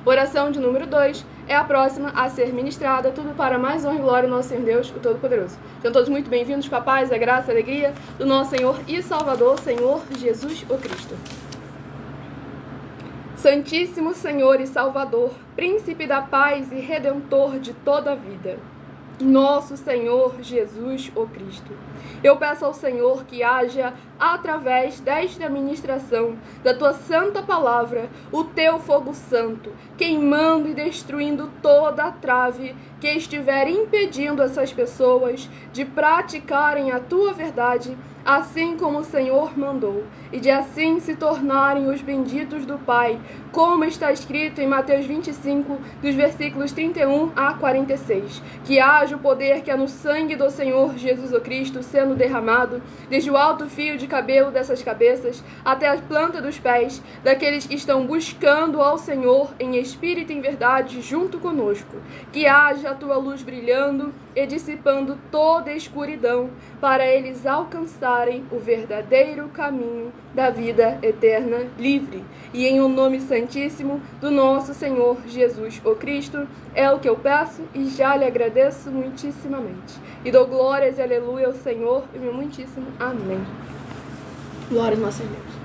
Speaker 1: Oração de número 2 é a próxima a ser ministrada, tudo para mais honra e glória do nosso Senhor Deus, o Todo-Poderoso. Sejam todos muito bem-vindos com a paz, a graça e a alegria do nosso Senhor e Salvador, Senhor Jesus o Cristo. Santíssimo Senhor e Salvador, Príncipe da paz e Redentor de toda a vida, nosso Senhor Jesus o Cristo. Eu peço ao Senhor que haja, através desta ministração da tua santa palavra, o teu fogo santo, queimando e destruindo toda a trave que estiver impedindo essas pessoas de praticarem a tua verdade, assim como o Senhor mandou, e de assim se tornarem os benditos do Pai, como está escrito em Mateus 25, dos versículos 31 a 46. Que haja o poder que há no sangue do Senhor Jesus o Cristo sendo derramado, desde o alto fio de cabelo dessas cabeças até a planta dos pés, daqueles que estão buscando ao Senhor em espírito e em verdade junto conosco. Que haja a tua luz brilhando e dissipando toda a escuridão, para eles alcançarem o verdadeiro caminho da vida eterna livre. E em o nome santíssimo do nosso Senhor Jesus o Cristo, é o que eu peço e já lhe agradeço muitíssimamente. E dou glórias e aleluia ao Senhor e meu muitíssimo amém. Glória ao nosso Deus.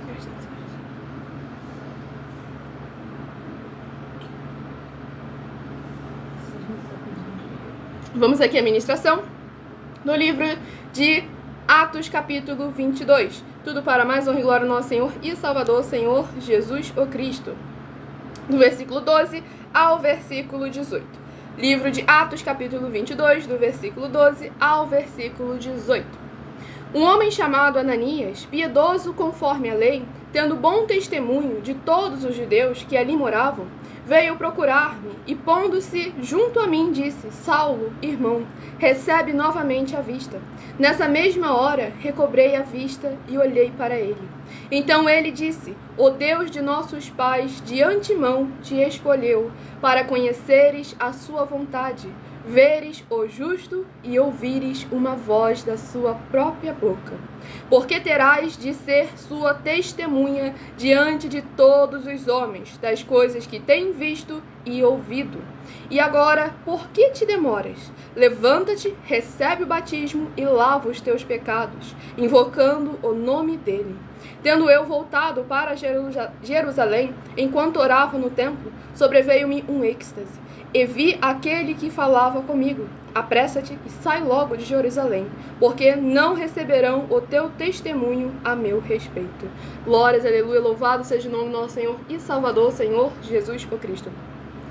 Speaker 1: Vamos aqui à ministração. no livro de Atos, capítulo 22. Tudo para mais honra e glória do nosso Senhor e Salvador, Senhor Jesus o Cristo. Do versículo 12 ao versículo 18. Livro de Atos, capítulo 22, do versículo 12 ao versículo 18. Um homem chamado Ananias, piedoso conforme a lei, tendo bom testemunho de todos os judeus que ali moravam, veio procurar-me e, pondo-se junto a mim, disse: Saulo, irmão, recebe novamente a vista. Nessa mesma hora, recobrei a vista e olhei para ele. Então ele disse: O Deus de nossos pais de antemão te escolheu para conheceres a sua vontade, veres o justo e ouvires uma voz da sua própria boca. Porque terás de ser sua testemunha diante de todos os homens das coisas que tem visto e ouvido. E agora, por que te demoras? Levanta-te, recebe o batismo e lava os teus pecados, invocando o nome dele. Tendo eu voltado para Jerusalém, enquanto orava no templo, sobreveio-me um êxtase, e vi aquele que falava comigo: Apressa-te e sai logo de Jerusalém, porque não receberão o teu testemunho a meu respeito. Glórias, aleluia, louvado seja o nome do nosso Senhor e Salvador, Senhor Jesus o Cristo.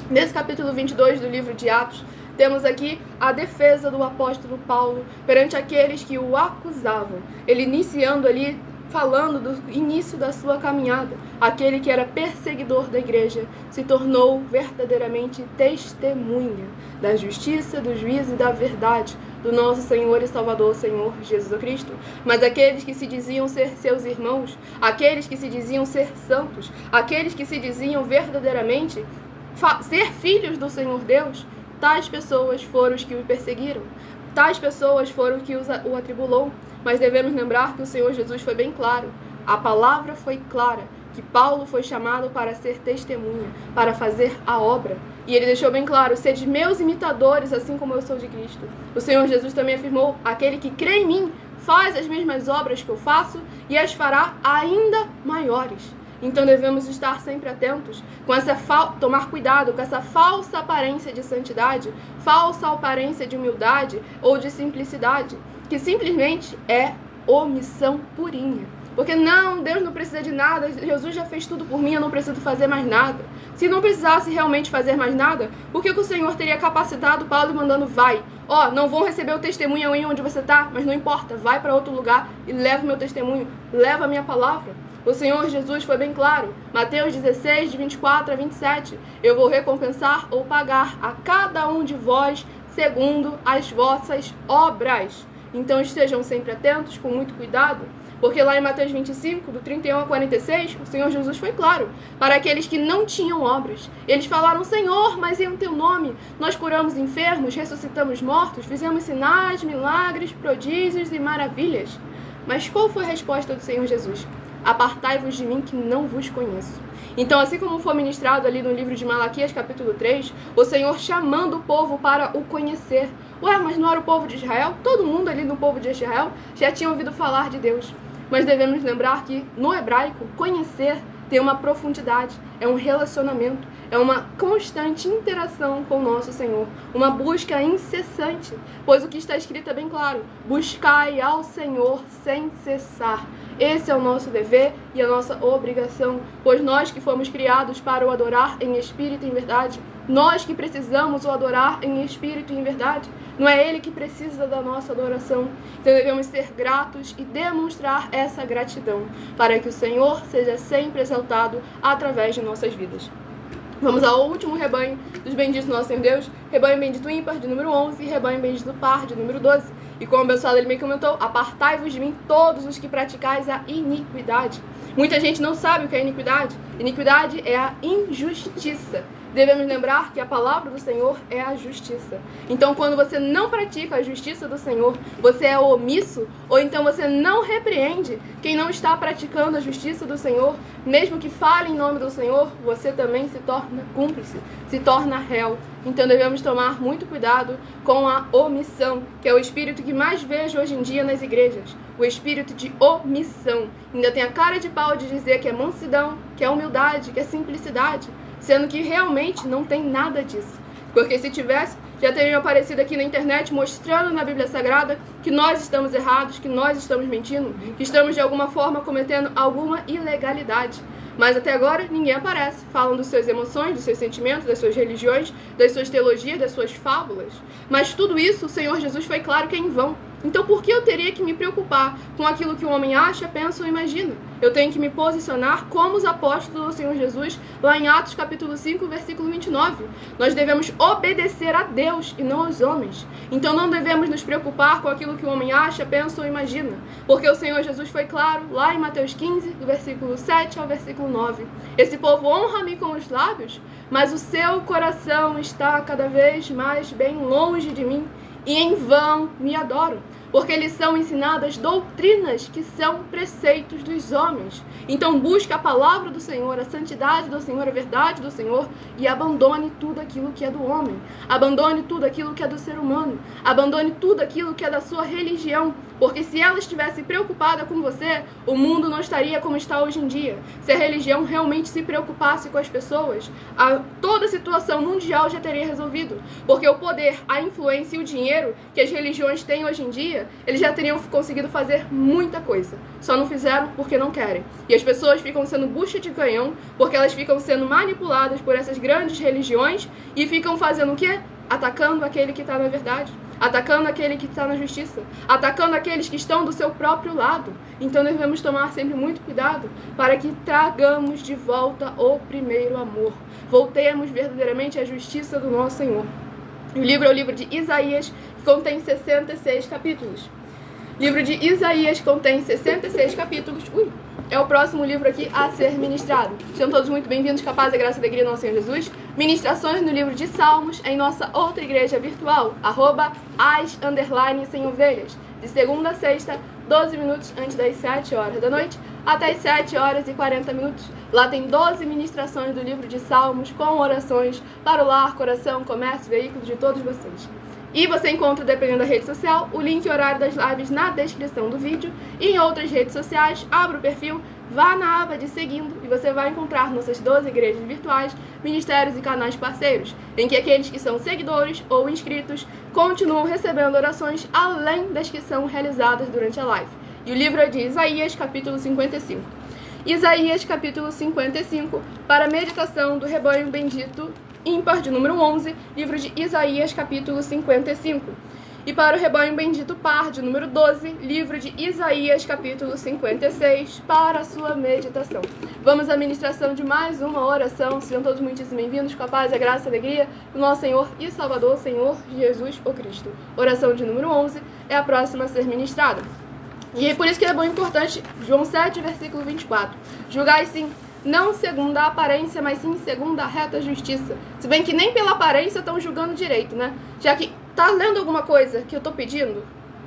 Speaker 1: Nesse capítulo 22 do livro de Atos, temos aqui a defesa do apóstolo Paulo perante aqueles que o acusavam. Ele iniciando ali, falando do início da sua caminhada. Aquele que era perseguidor da igreja se tornou verdadeiramente testemunha da justiça, do juízo e da verdade do nosso Senhor e Salvador, Senhor Jesus Cristo. Mas aqueles que se diziam ser seus irmãos, aqueles que se diziam ser santos, aqueles que se diziam verdadeiramente ser filhos do Senhor Deus, tais pessoas foram os que o perseguiram. Tais pessoas foram os que o atribulou. Mas devemos lembrar que o Senhor Jesus foi bem claro. A palavra foi clara, que Paulo foi chamado para ser testemunha, para fazer a obra. E ele deixou bem claro: sede meus imitadores, assim como eu sou de Cristo. O Senhor Jesus também afirmou: aquele que crê em mim faz as mesmas obras que eu faço e as fará ainda maiores. Então devemos estar sempre atentos, tomar cuidado com essa falsa aparência de santidade, falsa aparência de humildade ou de simplicidade, que simplesmente é omissão purinha. Porque Deus não precisa de nada, Jesus já fez tudo por mim, eu não preciso fazer mais nada. Se não precisasse realmente fazer mais nada, por que o Senhor teria capacitado Paulo mandando vai? Não vão receber o testemunho aí onde você está, mas não importa, vai para outro lugar e leva o meu testemunho, leva a minha palavra. O Senhor Jesus foi bem claro, Mateus 16, de 24 a 27, eu vou recompensar ou pagar a cada um de vós segundo as vossas obras. Então estejam sempre atentos, com muito cuidado, porque lá em Mateus 25, do 31 a 46, o Senhor Jesus foi claro, para aqueles que não tinham obras. Eles falaram: Senhor, mas em teu nome nós curamos enfermos, ressuscitamos mortos, fizemos sinais, milagres, prodígios e maravilhas. Mas qual foi a resposta do Senhor Jesus? Apartai-vos de mim, que não vos conheço. Então, assim como foi ministrado ali no livro de Malaquias, capítulo 3, o Senhor chamando o povo para o conhecer. Mas não era o povo de Israel? Todo mundo ali no povo de Israel já tinha ouvido falar de Deus. Mas devemos lembrar que, no hebraico, conhecer tem uma profundidade, é um relacionamento, é uma constante interação com o nosso Senhor, uma busca incessante, pois o que está escrito é bem claro: buscai ao Senhor sem cessar. Esse é o nosso dever e a nossa obrigação, pois nós que fomos criados para o adorar em espírito e em verdade, nós que precisamos o adorar em espírito e em verdade, não é Ele que precisa da nossa adoração. Então devemos ser gratos e demonstrar essa gratidão, para que o Senhor seja sempre exaltado através de nossas vidas. Vamos ao último rebanho dos benditos do nosso Senhor Deus, rebanho bendito ímpar, de número 11, e rebanho bendito par, de número 12. E como o abençoado ele me comentou: apartai-vos de mim todos os que praticais a iniquidade. Muita gente não sabe o que é iniquidade. Iniquidade é a injustiça. Devemos lembrar que a palavra do Senhor é a justiça. Então, quando você não pratica a justiça do Senhor, você é omisso, ou então você não repreende quem não está praticando a justiça do Senhor, mesmo que fale em nome do Senhor, você também se torna cúmplice, se torna réu. Então, devemos tomar muito cuidado com a omissão, que é o espírito que mais vejo hoje em dia nas igrejas. O espírito de omissão. Ainda tem a cara de pau de dizer que é mansidão, que é humildade, que é simplicidade, sendo que realmente não tem nada disso. Porque se tivesse, já teriam aparecido aqui na internet mostrando na Bíblia Sagrada que nós estamos errados, que nós estamos mentindo, que estamos de alguma forma cometendo alguma ilegalidade. Mas até agora ninguém aparece, falam das suas emoções, dos seus sentimentos, das suas religiões, das suas teologias, das suas fábulas. Mas tudo isso o Senhor Jesus foi claro que é em vão. Então por que eu teria que me preocupar com aquilo que o homem acha, pensa ou imagina? Eu tenho que me posicionar como os apóstolos do Senhor Jesus, lá em Atos capítulo 5, versículo 29. Nós devemos obedecer a Deus e não aos homens. Então não devemos nos preocupar com aquilo que o homem acha, pensa ou imagina. Porque o Senhor Jesus foi claro, lá em Mateus 15, do versículo 7 ao versículo 9. Esse povo honra-me com os lábios, mas o seu coração está cada vez mais bem longe de mim, e em vão me adoram, porque lhes são ensinadas doutrinas que são preceitos dos homens. Então busque a palavra do Senhor, a santidade do Senhor, a verdade do Senhor, e abandone tudo aquilo que é do homem. Abandone tudo aquilo que é do ser humano. Abandone tudo aquilo que é da sua religião, porque se ela estivesse preocupada com você, o mundo não estaria como está hoje em dia. Se a religião realmente se preocupasse com as pessoas, toda a situação mundial já teria resolvido. Porque o poder, a influência e o dinheiro que as religiões têm hoje em dia, eles já teriam conseguido fazer muita coisa. Só não fizeram porque não querem. E as pessoas ficam sendo bucha de canhão porque elas ficam sendo manipuladas por essas grandes religiões e ficam fazendo o quê? Atacando aquele que está na verdade. Atacando aquele que está na justiça, atacando aqueles que estão do seu próprio lado. Então devemos tomar sempre muito cuidado para que tragamos de volta o primeiro amor. Voltemos verdadeiramente à justiça do nosso Senhor. O livro é o livro de Isaías, que contém 66 capítulos. O livro de Isaías contém 66 capítulos. É o próximo livro aqui a ser ministrado. Sejam todos muito bem-vindos, capaz da graça e alegria do nosso Senhor Jesus. Ministrações no livro de Salmos em nossa outra igreja virtual, @as_sem-ovelhas, de segunda a sexta, 12 minutos antes das 7 horas da noite, até as 7 horas e 40 minutos. Lá tem 12 ministrações do livro de Salmos, com orações para o lar, coração, comércio, veículos de todos vocês. E você encontra, dependendo da rede social, o link e horário das lives na descrição do vídeo. E em outras redes sociais, abra o perfil, vá na aba de seguindo e você vai encontrar nossas 12 igrejas virtuais, ministérios e canais parceiros, em que aqueles que são seguidores ou inscritos continuam recebendo orações além das que são realizadas durante a live. E o livro é de Isaías, capítulo 55. Isaías, capítulo 55, para a meditação do rebanho bendito, ímpar de número 11, livro de Isaías, capítulo 55. E para o rebanho bendito par de número 12, livro de Isaías, capítulo 56, para a sua meditação. Vamos à ministração de mais uma oração. Sejam todos muitíssimo bem-vindos, com a paz, a graça e a alegria do nosso Senhor e Salvador, Senhor Jesus o Cristo. Oração de número 11 é a próxima a ser ministrada. E é por isso que é bom e importante, João 7, versículo 24. Julgai sim, não segundo a aparência, mas sim segundo a reta justiça. Se bem que nem pela aparência estão julgando direito, né? Já que tá lendo alguma coisa que eu tô pedindo?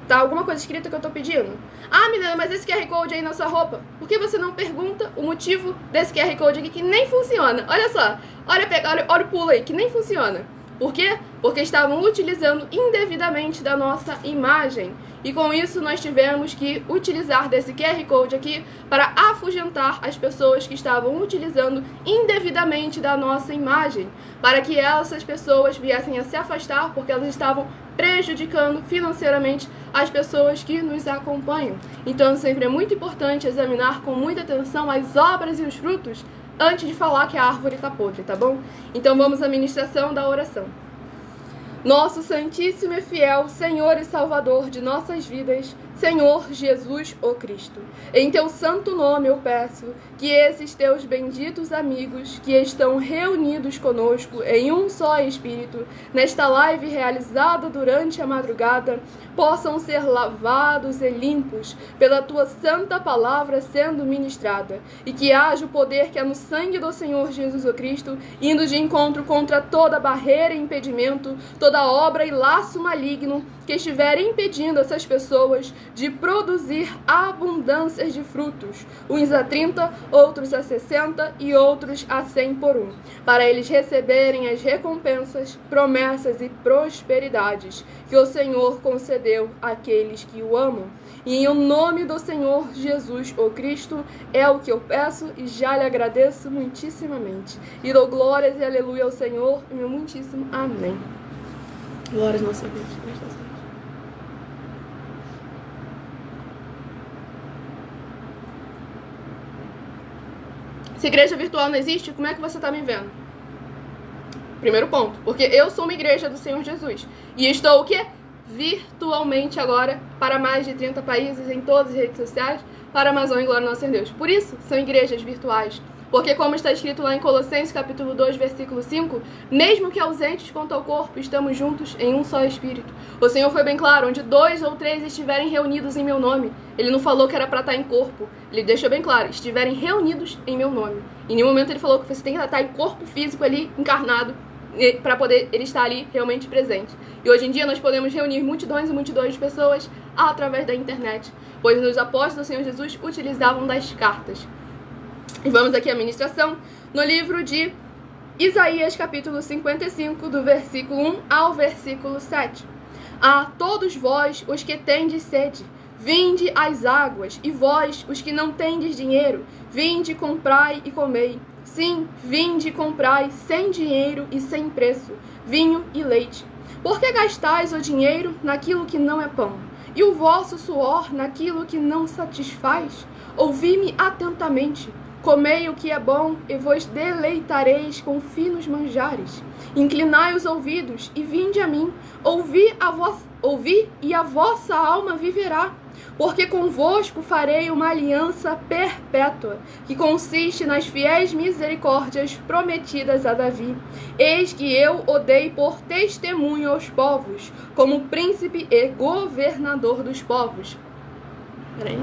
Speaker 1: Tá alguma coisa escrita que eu tô pedindo? Ah, Milena, mas esse QR Code aí na sua roupa, por que você não pergunta o motivo desse QR Code aqui que nem funciona? Olha só, olha o pulo aí, que nem funciona. Por quê? Porque estavam utilizando indevidamente da nossa imagem. E com isso nós tivemos que utilizar desse QR Code aqui para afugentar as pessoas que estavam utilizando indevidamente da nossa imagem, para que essas pessoas viessem a se afastar porque elas estavam prejudicando financeiramente as pessoas que nos acompanham. Então sempre é muito importante examinar com muita atenção as obras e os frutos antes de falar que a árvore está podre, tá bom? Então vamos à ministração da oração. Nosso Santíssimo e Fiel Senhor e Salvador de nossas vidas, Senhor Jesus o Cristo, em teu santo nome eu peço que esses teus benditos amigos que estão reunidos conosco em um só Espírito, nesta live realizada durante a madrugada, possam ser lavados e limpos pela tua santa palavra sendo ministrada, e que haja o poder que é no sangue do Senhor Jesus o Cristo, indo de encontro contra toda barreira e impedimento, toda obra e laço maligno que estiver impedindo essas pessoas de produzir abundâncias de frutos, uns a 30, outros a 60 e outros a 100 por um, para eles receberem as recompensas, promessas e prosperidades que o Senhor concedeu àqueles que o amam. E em o nome do Senhor Jesus o Cristo é o que eu peço e já lhe agradeço muitíssimamente. E dou glórias e aleluia ao Senhor, e meu muitíssimo amém. Glórias ao nosso Deus. Se igreja virtual não existe, como é que você está me vendo? Primeiro ponto, porque eu sou uma igreja do Senhor Jesus. E estou o quê? Virtualmente agora para mais de 30 países, em todas as redes sociais, para a Amazônia e Glória ao nosso Deus. Por isso, são igrejas virtuais. Porque como está escrito lá em Colossenses capítulo 2, versículo 5, mesmo que ausentes quanto ao corpo, estamos juntos em um só Espírito. O Senhor foi bem claro, onde 2 ou 3 estiverem reunidos em meu nome. Ele não falou que era para estar em corpo. Ele deixou bem claro, estiverem reunidos em meu nome. Em nenhum momento ele falou que você tem que estar em corpo físico ali, encarnado, para poder ele estar ali realmente presente. E hoje em dia nós podemos reunir multidões e multidões de pessoas através da internet, pois os apóstolos do Senhor Jesus utilizavam das cartas. E vamos aqui à ministração no livro de Isaías, capítulo 55, do versículo 1 ao versículo 7. A todos vós, os que tendes sede, vinde às águas, e vós, os que não tendes dinheiro, vinde, comprai e comei. Sim, vinde e comprai sem dinheiro e sem preço, vinho e leite. Por que gastais o dinheiro naquilo que não é pão, e o vosso suor naquilo que não satisfaz? Ouvi-me atentamente. Comei o que é bom, e vos deleitareis com finos manjares. Inclinai os ouvidos, e vinde a mim. Ouvi, e a vossa alma viverá. Porque convosco farei uma aliança perpétua, que consiste nas fiéis misericórdias prometidas a Davi. Eis que eu o dei por testemunho aos povos, como príncipe e governador dos povos. Peraí.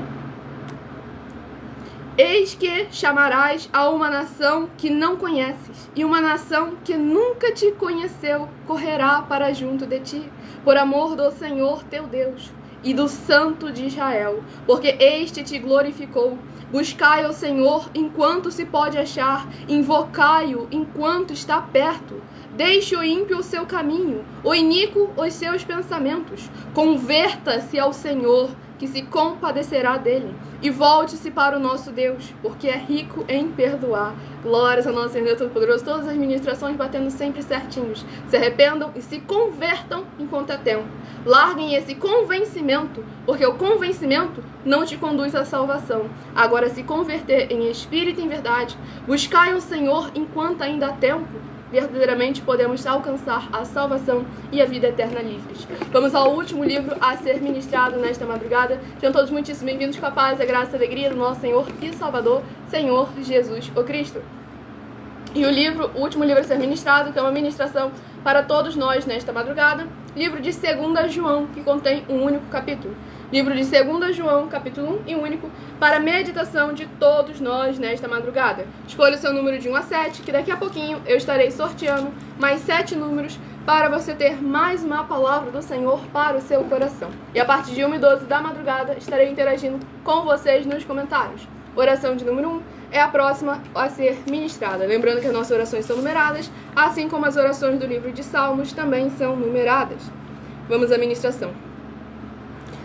Speaker 1: Eis que chamarás a uma nação que não conheces, e uma nação que nunca te conheceu correrá para junto de ti, por amor do Senhor teu Deus e do Santo de Israel, porque este te glorificou. Buscai ao Senhor enquanto se pode achar, invocai-o enquanto está perto. Deixe o ímpio o seu caminho, o iníquo os seus pensamentos. Converta-se ao Senhor, que se compadecerá dele, e volte-se para o nosso Deus, porque é rico em perdoar. Glórias ao nosso Senhor Todo-Poderoso. Todas as ministrações batendo sempre certinhos. Se arrependam e se convertam enquanto é tempo. Larguem esse convencimento, porque o convencimento não te conduz à salvação. Agora, se converter em espírito e em verdade, buscai o Senhor enquanto ainda há tempo, verdadeiramente podemos alcançar a salvação e a vida eterna livres. Vamos ao último livro a ser ministrado nesta madrugada. Sejam todos muitíssimo bem-vindos com a paz, a graça e a alegria do nosso Senhor e Salvador, Senhor Jesus o Cristo. E o último livro a ser ministrado, que é uma ministração para todos nós nesta madrugada, livro de 2 João, que contém um único capítulo. Livro de 2 João, capítulo 1 e único, para a meditação de todos nós nesta madrugada. Escolha o seu número de 1 a 7, que daqui a pouquinho eu estarei sorteando mais 7 números para você ter mais uma palavra do Senhor para o seu coração. E a partir de 1h12 da madrugada, estarei interagindo com vocês nos comentários. Oração de número 1 é a próxima a ser ministrada. Lembrando que as nossas orações são numeradas, assim como as orações do livro de Salmos também são numeradas. Vamos à ministração.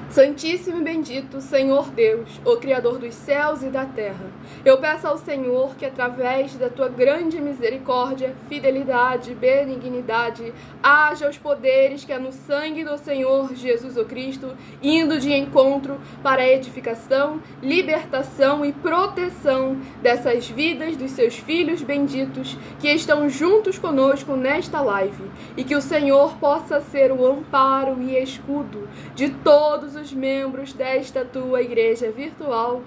Speaker 1: Santíssimo e bendito Senhor Deus, o Criador dos céus e da terra, eu peço ao Senhor que através da tua grande misericórdia, fidelidade, benignidade, haja os poderes que há no sangue do Senhor Jesus o Cristo, indo de encontro para a edificação, libertação e proteção dessas vidas dos seus filhos benditos que estão juntos conosco nesta live, e que o Senhor possa ser o amparo e escudo de todos os membros desta tua igreja virtual,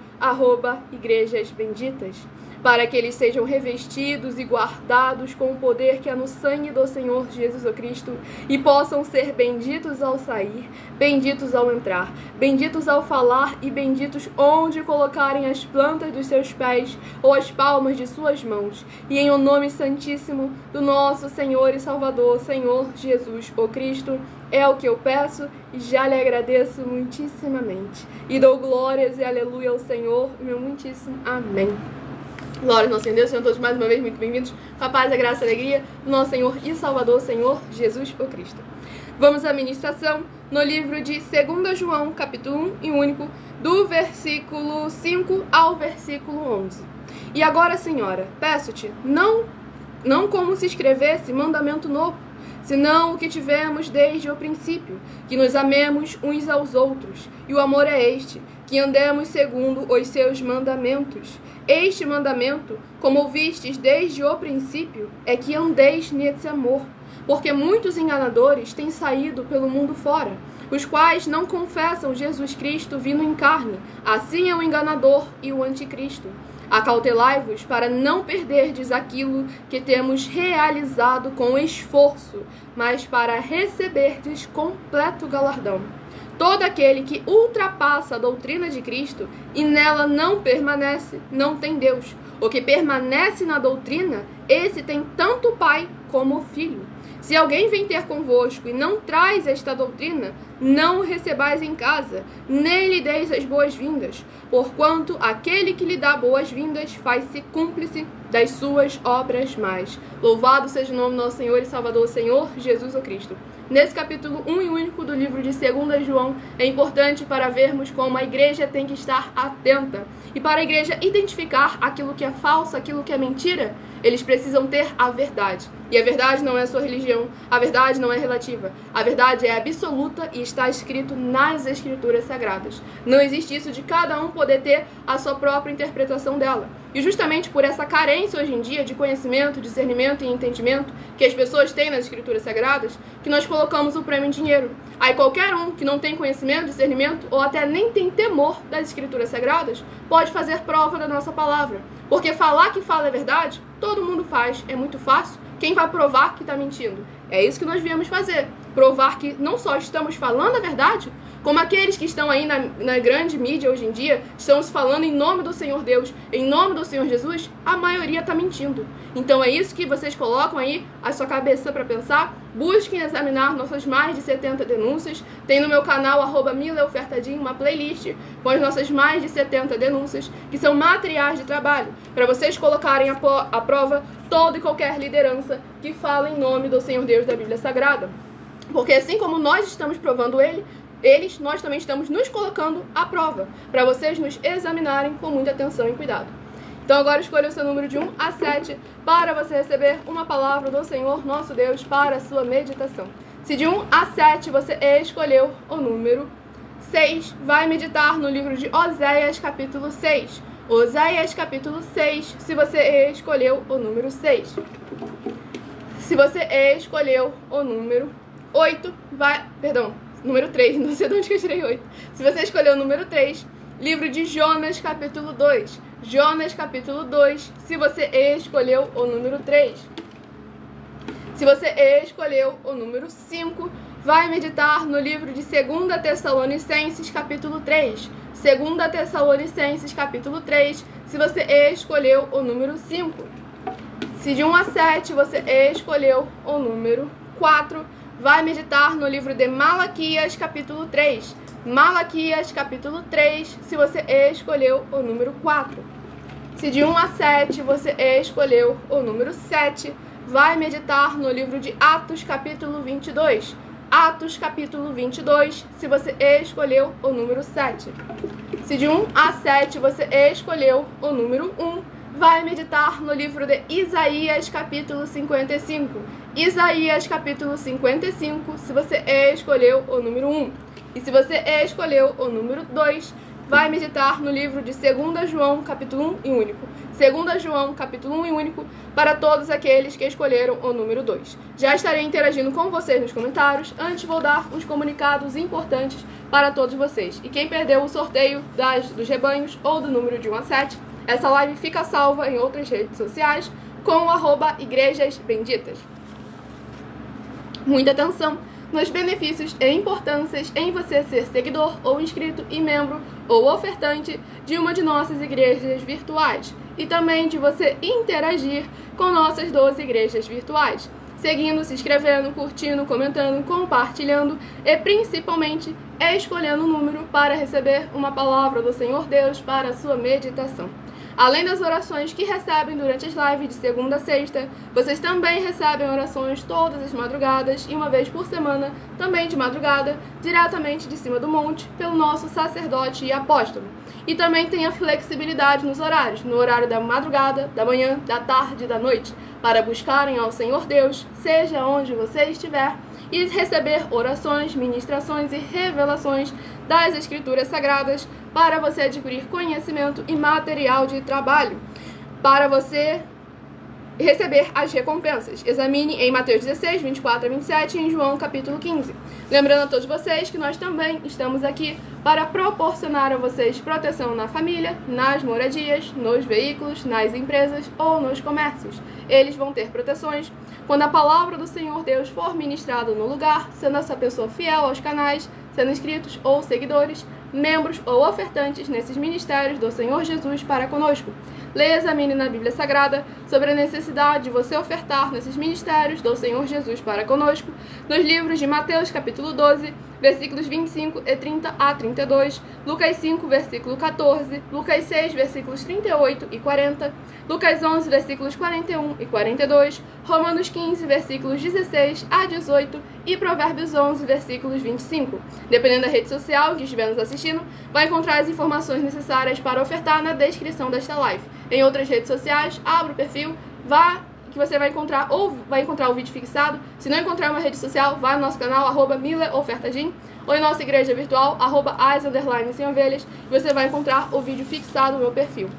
Speaker 1: @igrejas benditas, para que eles sejam revestidos e guardados com o poder que há no sangue do Senhor Jesus o Cristo e possam ser benditos ao sair, benditos ao entrar, benditos ao falar e benditos onde colocarem as plantas dos seus pés ou as palmas de suas mãos. E em o nome santíssimo do nosso Senhor e Salvador, Senhor Jesus o Cristo, é o que eu peço e já lhe agradeço muitíssimamente. E dou glórias e aleluia ao Senhor, meu muitíssimo amém. Glória ao nosso Senhor, sejam todos mais uma vez muito bem-vindos com a paz, a graça e a alegria do nosso Senhor e Salvador, Senhor Jesus o Cristo. Vamos à ministração no livro de 2 João, capítulo 1 e único, do versículo 5 ao versículo 11. E agora, Senhora, peço-te, não como se escrevesse mandamento novo, senão o que tivemos desde o princípio, que nos amemos uns aos outros. E o amor é este, que andemos segundo os seus mandamentos. Este mandamento, como ouvistes desde o princípio, é que andeis nesse amor. Porque muitos enganadores têm saído pelo mundo fora, os quais não confessam Jesus Cristo vindo em carne. Assim é o enganador e o anticristo. Acautelai-vos para não perderdes aquilo que temos realizado com esforço, mas para receberdes completo galardão. Todo aquele que ultrapassa a doutrina de Cristo e nela não permanece, não tem Deus. O que permanece na doutrina, esse tem tanto o Pai como o Filho. Se alguém vem ter convosco e não traz esta doutrina, não o recebais em casa, nem lhe deis as boas-vindas, porquanto aquele que lhe dá boas-vindas faz-se cúmplice das suas obras mais. Louvado seja o nome do nosso Senhor e Salvador, Senhor Jesus o Cristo. Nesse capítulo 1 e único do livro de 2 João, é importante para vermos como a igreja tem que estar atenta. E para a igreja identificar aquilo que é falso, aquilo que é mentira, eles precisam ter a verdade. E a verdade não é a sua religião, a verdade não é relativa. A verdade é absoluta e está escrito nas Escrituras Sagradas. Não existe isso de cada um poder ter a sua própria interpretação dela. E justamente por essa carência hoje em dia de conhecimento, discernimento e entendimento que as pessoas têm nas Escrituras Sagradas, que nós colocamos o prêmio em dinheiro. Aí qualquer um que não tem conhecimento, discernimento ou até nem tem temor das Escrituras Sagradas pode fazer prova da nossa palavra. Porque falar que fala é verdade, todo mundo faz, é muito fácil. Quem vai provar que está mentindo? É isso que nós viemos fazer. Provar que não só estamos falando a verdade, como aqueles que estão aí na grande mídia hoje em dia, estão se falando em nome do Senhor Deus, em nome do Senhor Jesus, a maioria está mentindo. Então é isso que vocês colocam aí a sua cabeça para pensar. Busquem examinar nossas mais de 70 denúncias. Tem no meu canal, @mileufertadinho, uma playlist com as nossas mais de 70 denúncias, que são materiais de trabalho, para vocês colocarem à prova toda e qualquer liderança que fala em nome do Senhor Deus da Bíblia Sagrada. Porque assim como nós estamos provando nós também estamos nos colocando à prova, para vocês nos examinarem com muita atenção e cuidado. Então agora escolha o seu número de 1 a 7 para você receber uma palavra do Senhor nosso Deus para a sua meditação. Se de 1 a 7 você escolheu o número 6, vai meditar no livro de Oséias capítulo 6. Oséias capítulo 6, se você escolheu o número 6. Se você escolheu o número 8, número 3, não sei de onde que eu tirei 8. Se você escolheu o número 3, livro de Jonas, capítulo 2. Jonas, capítulo 2, se você escolheu o número 3. Se você escolheu o número 5, vai meditar no livro de 2 Tessalonicenses, capítulo 3. 2 Tessalonicenses, capítulo 3, se você escolheu o número 5. Se de 1 a 7 você escolheu o número 4, vai meditar no livro de Malaquias, capítulo 3. Malaquias, capítulo 3, se você escolheu o número 4. Se de 1 a 7 você escolheu o número 7, vai meditar no livro de Atos, capítulo 22. Atos, capítulo 22, se você escolheu o número 7. Se de 1 a 7 você escolheu o número 1, vai meditar no livro de Isaías, capítulo 55. Isaías, capítulo 55, se você escolheu o número 1. E se você escolheu o número 2, vai meditar no livro de 2 João, capítulo 1 e único. 2 João, capítulo 1 e único, para todos aqueles que escolheram o número 2. Já estarei interagindo com vocês nos comentários. Antes vou dar uns comunicados importantes para todos vocês. E quem perdeu o sorteio dos rebanhos ou do número de 1 a 7, essa live fica salva em outras redes sociais com o @Igrejas Benditas. Muita atenção nos benefícios e importâncias em você ser seguidor ou inscrito e membro ou ofertante de uma de nossas igrejas virtuais e também de você interagir com nossas 12 igrejas virtuais, seguindo, se inscrevendo, curtindo, comentando, compartilhando e principalmente escolhendo um número para receber uma palavra do Senhor Deus para a sua meditação. Além das orações que recebem durante as lives de segunda a sexta, vocês também recebem orações todas as madrugadas e uma vez por semana, também de madrugada, diretamente de cima do monte, pelo nosso sacerdote e apóstolo. E também tem a flexibilidade nos horários, no horário da madrugada, da manhã, da tarde e da noite, para buscarem ao Senhor Deus, seja onde você estiver, e receber orações, ministrações e revelações das Escrituras Sagradas para você adquirir conhecimento e material de trabalho, para você receber as recompensas. Examine em Mateus 16, 24 a 27 e em João capítulo 15. Lembrando a todos vocês que nós também estamos aqui para proporcionar a vocês proteção na família, nas moradias, nos veículos, nas empresas ou nos comércios. Eles vão ter proteções quando a palavra do Senhor Deus for ministrada no lugar, sendo essa pessoa fiel aos canais, sendo inscritos ou seguidores, membros ou ofertantes nesses ministérios do Senhor Jesus para conosco. Leia e examine na Bíblia Sagrada sobre a necessidade de você ofertar nesses ministérios do Senhor Jesus para conosco, nos livros de Mateus capítulo 12, versículos 25 e 30 a 32, Lucas 5, versículo 14, Lucas 6, versículos 38 e 40, Lucas 11, versículos 41 e 42, Romanos 15, versículos 16 a 18 e Provérbios 11, versículos 25. Dependendo da rede social que estiver nos assistindo, vai encontrar as informações necessárias para ofertar na descrição desta live. Em outras redes sociais, abra o perfil, vá que você vai encontrar, ou vai encontrar o vídeo fixado. Se não encontrar uma rede social, vá no nosso canal, @mileofertagim, ou em nossa igreja virtual, @as_sem-ovelhas, e você vai encontrar o vídeo fixado no meu perfil.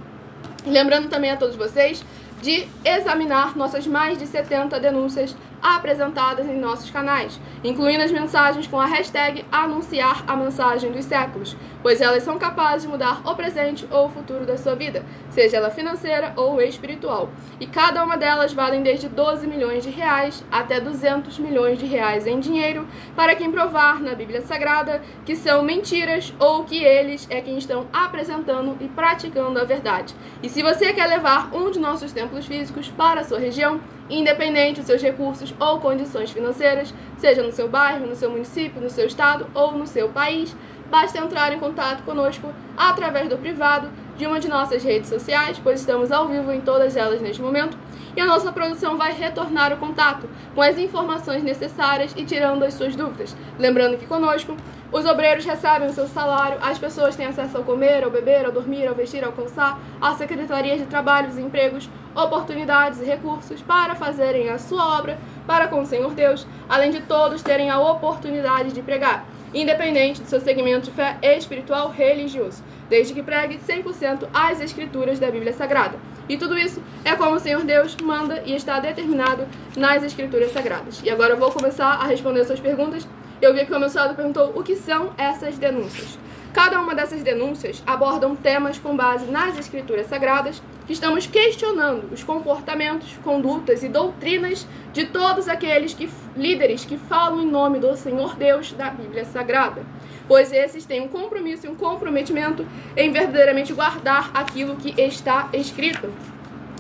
Speaker 1: Lembrando também a todos vocês de examinar nossas mais de 70 denúncias apresentadas em nossos canais, incluindo as mensagens com a hashtag Anunciar a Mensagem dos Séculos, pois elas são capazes de mudar o presente ou o futuro da sua vida, seja ela financeira ou espiritual. E cada uma delas valem desde 12 milhões de reais até 200 milhões de reais em dinheiro, para quem provar na Bíblia Sagrada que são mentiras ou que eles é quem estão apresentando e praticando a verdade. E se você quer levar um de nossos templos físicos para a sua região, independente dos seus recursos ou condições financeiras, seja no seu bairro, no seu município, no seu estado ou no seu país, basta entrar em contato conosco através do privado de uma de nossas redes sociais, pois estamos ao vivo em todas elas neste momento, e a nossa produção vai retornar o contato com as informações necessárias e tirando as suas dúvidas. Lembrando que conosco, os obreiros recebem o seu salário, as pessoas têm acesso ao comer, ao beber, ao dormir, ao vestir, ao calçar, à Secretaria de Trabalhos e Empregos, oportunidades e recursos para fazerem a sua obra para com o Senhor Deus, além de todos terem a oportunidade de pregar, independente do seu segmento de fé espiritual religioso, desde que pregue 100% as Escrituras da Bíblia Sagrada. E tudo isso é como o Senhor Deus manda e está determinado nas Escrituras Sagradas. E agora eu vou começar a responder suas perguntas. Eu vi que o meu senhor perguntou o que são essas denúncias. Cada uma dessas denúncias abordam temas com base nas Escrituras Sagradas, que estamos questionando os comportamentos, condutas e doutrinas de todos aqueles líderes que falam em nome do Senhor Deus da Bíblia Sagrada, pois esses têm um compromisso e um comprometimento em verdadeiramente guardar aquilo que está escrito.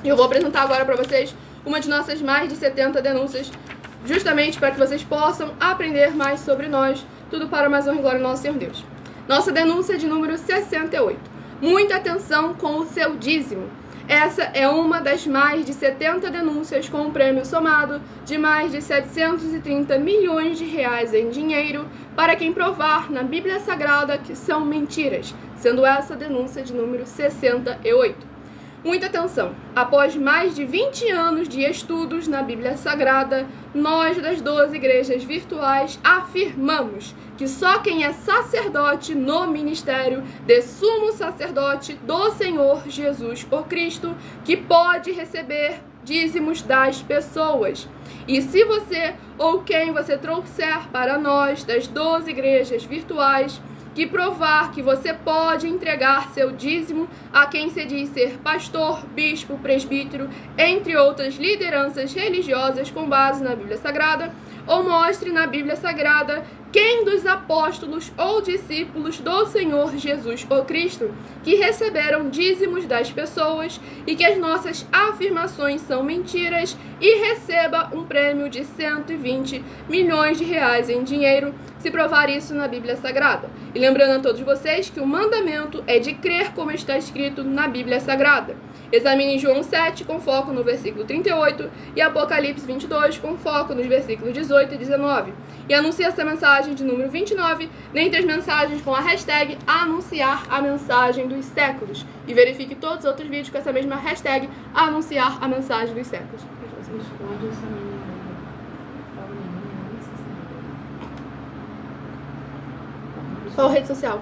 Speaker 1: Eu vou apresentar agora para vocês uma de nossas mais de 70 denúncias, justamente para que vocês possam aprender mais sobre nós, tudo para mais honra e glória do nosso Senhor Deus. Nossa denúncia de número 68. Muita atenção com o seu dízimo. Essa é uma das mais de 70 denúncias com um prêmio somado de mais de 730 milhões de reais em dinheiro para quem provar na Bíblia Sagrada que são mentiras, sendo essa a denúncia de número 68. Muita atenção! Após mais de 20 anos de estudos na Bíblia Sagrada, nós das 12 igrejas virtuais afirmamos que só quem é sacerdote no ministério de sumo sacerdote do Senhor Jesus o Cristo que pode receber dízimos das pessoas. E se você ou quem você trouxer para nós das 12 igrejas virtuais que provar que você pode entregar seu dízimo a quem se diz ser pastor, bispo, presbítero, entre outras lideranças religiosas com base na Bíblia Sagrada, ou mostre na Bíblia Sagrada quem dos apóstolos ou discípulos do Senhor Jesus o Cristo, que receberam dízimos das pessoas e que as nossas afirmações são mentiras, e receba um prêmio de 120 milhões de reais em dinheiro, se provar isso na Bíblia Sagrada. E lembrando a todos vocês que o mandamento é de crer como está escrito na Bíblia Sagrada. Examine João 7 com foco no versículo 38 e Apocalipse 22 com foco nos versículos 18 e 19. E anuncie essa mensagem de número 29 dentre as mensagens com a hashtag anunciar a mensagem dos séculos. E verifique todos os outros vídeos com essa mesma hashtag anunciar a mensagem dos séculos. Qual rede social?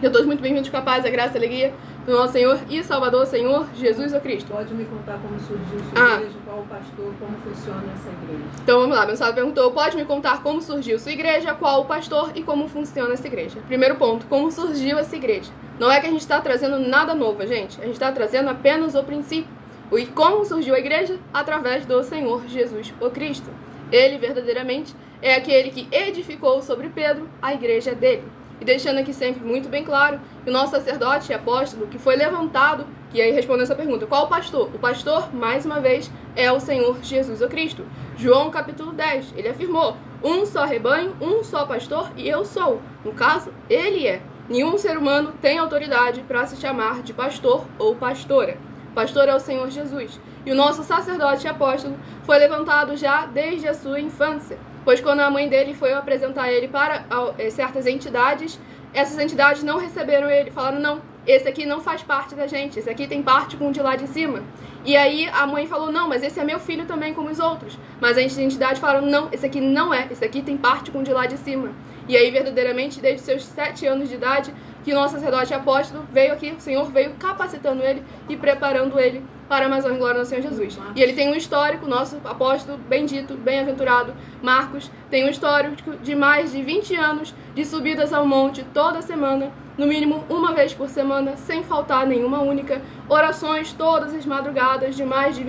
Speaker 1: Eu todos muito bem-vindos com a paz, a graça e a alegria do nosso Senhor e Salvador, Senhor Jesus o Cristo.
Speaker 2: Pode me contar como surgiu sua igreja, qual o pastor, como funciona essa igreja?
Speaker 1: Então vamos lá, meu sábio perguntou, pode me contar como surgiu sua igreja, qual o pastor e como funciona essa igreja? Primeiro ponto, como surgiu essa igreja? Não é que a gente está trazendo nada novo, gente. A gente está trazendo apenas o princípio. E como surgiu a igreja? Através do Senhor Jesus o Cristo. Ele verdadeiramente é aquele que edificou sobre Pedro a igreja dele. E deixando aqui sempre muito bem claro que o nosso sacerdote e apóstolo que foi levantado, que aí respondendo essa pergunta, qual o pastor? O pastor, mais uma vez, é o Senhor Jesus o Cristo. João capítulo 10, ele afirmou, um só rebanho, um só pastor e eu sou. No caso, ele é. Nenhum ser humano tem autoridade para se chamar de pastor ou pastora. Pastor é o Senhor Jesus. E o nosso sacerdote e apóstolo foi levantado já desde a sua infância. Pois quando a mãe dele foi apresentar ele para certas entidades, essas entidades não receberam ele, falaram, não, esse aqui não faz parte da gente, esse aqui tem parte com o de lá de cima. E aí a mãe falou, não, mas esse é meu filho também como os outros. Mas as entidades falaram, não, esse aqui não é, esse aqui tem parte com o de lá de cima. E aí verdadeiramente, desde seus 7 anos de idade, que o nosso sacerdote e apóstolo veio aqui, o Senhor veio capacitando ele e preparando ele para mais honra e glória do Senhor Jesus. E ele tem um histórico, nosso apóstolo bendito, bem-aventurado, Marcos, tem um histórico de mais de 20 anos de subidas ao monte toda semana, no mínimo uma vez por semana, sem faltar nenhuma única, orações todas as madrugadas de mais de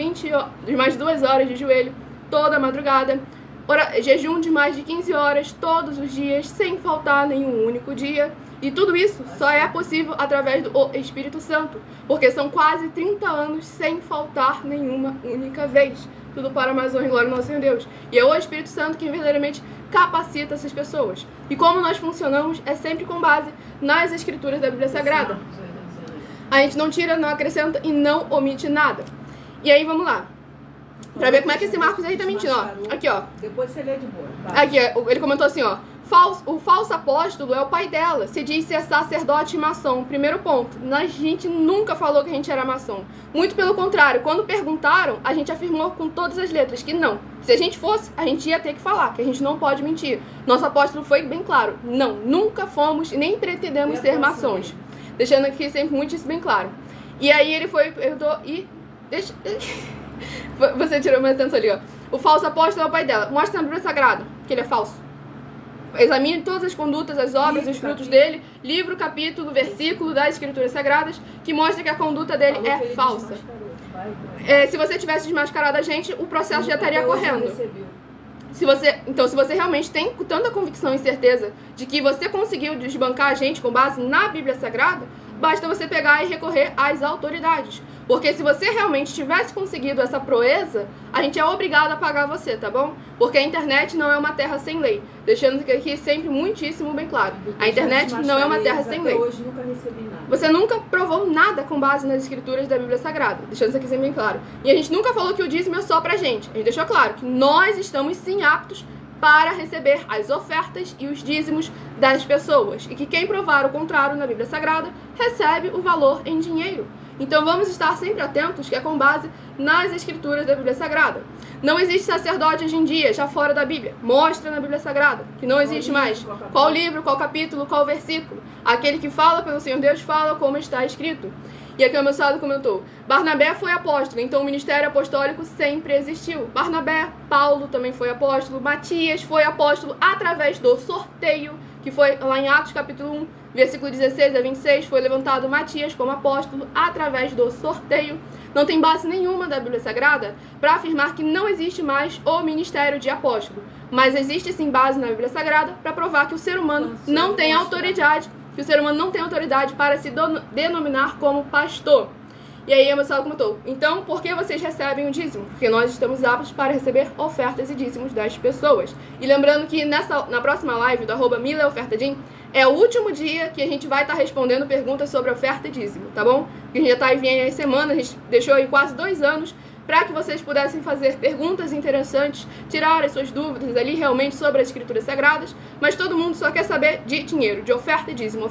Speaker 1: 2 horas de joelho, toda madrugada, jejum de mais de 15 horas todos os dias, sem faltar nenhum único dia. E tudo isso só é possível através do Espírito Santo, porque são quase 30 anos sem faltar nenhuma única vez. Tudo para mais honra e glória do nosso Senhor Deus. E é o Espírito Santo que verdadeiramente capacita essas pessoas. E como nós funcionamos é sempre com base nas Escrituras da Bíblia Sagrada. A gente não tira, não acrescenta e não omite nada. E aí vamos lá. Pra ver como é que esse Marcos aí tá mentindo, ó. Aqui, ó.
Speaker 2: Depois você lê de boa.
Speaker 1: Aqui, ele comentou assim, ó. O falso apóstolo é o pai dela. Se diz ser sacerdote e maçom. Primeiro ponto. A gente nunca falou que a gente era maçom. Muito pelo contrário. Quando perguntaram, a gente afirmou com todas as letras que não. Se a gente fosse, a gente ia ter que falar, que a gente não pode mentir. Nosso apóstolo foi bem claro. Não, nunca fomos e nem pretendemos ser maçons. Deixando aqui sempre muito isso bem claro. E aí ele foi, perguntou e... Você tirou minha atenção ali, ó. O falso apóstolo é o pai dela. Mostra na Bíblia Sagrada que ele é falso. Examine todas as condutas, as obras, os frutos dele, livro, capítulo, versículo das Escrituras Sagradas, que mostra que a conduta dele é falsa. Se você tivesse desmascarado a gente, o processo já estaria correndo. Se você realmente tem tanta convicção e certeza de que você conseguiu desbancar a gente com base na Bíblia Sagrada, basta você pegar e recorrer às autoridades. Porque se você realmente tivesse conseguido essa proeza, a gente é obrigado a pagar você, tá bom? Porque a internet não é uma terra sem lei. Deixando aqui sempre muitíssimo bem claro. A internet não é uma terra sem lei.
Speaker 2: Hoje nunca recebi nada.
Speaker 1: Você nunca provou nada com base nas escrituras da Bíblia Sagrada. Deixando isso aqui sempre bem claro. E a gente nunca falou que o dízimo é só pra gente. A gente deixou claro que nós estamos sim aptos para receber as ofertas e os dízimos das pessoas. E que quem provar o contrário na Bíblia Sagrada recebe o valor em dinheiro. Então vamos estar sempre atentos que é com base nas escrituras da Bíblia Sagrada. Não existe sacerdote hoje em dia, já fora da Bíblia. Mostra na Bíblia Sagrada que não existe mais. Qual livro, qual capítulo, qual versículo. Aquele que fala pelo Senhor Deus fala como está escrito. E aqui o meu sábio comentou, Barnabé foi apóstolo, então o ministério apostólico sempre existiu. Barnabé, Paulo também foi apóstolo, Matias foi apóstolo através do sorteio, que foi lá em Atos capítulo 1, versículo 16 a 26, foi levantado Matias como apóstolo através do sorteio. não tem base nenhuma da Bíblia Sagrada para afirmar que não existe mais o ministério de apóstolo. Mas existe sim base na Bíblia Sagrada para provar que o ser humano não tem autoridade, para se denominar como pastor. E aí a moçada comentou, então por que vocês recebem o dízimo? Porque nós estamos aptos para receber ofertas e dízimos das pessoas. E lembrando que na próxima live do @mileofertadim é o último dia que a gente vai estar respondendo perguntas sobre oferta e dízimo, tá bom? Porque a gente já está aí vindo aí semana, a gente deixou aí quase 2 anos para que vocês pudessem fazer perguntas interessantes, tirar as suas dúvidas ali realmente sobre as escrituras sagradas, mas todo mundo só quer saber de dinheiro, de oferta e dízimo,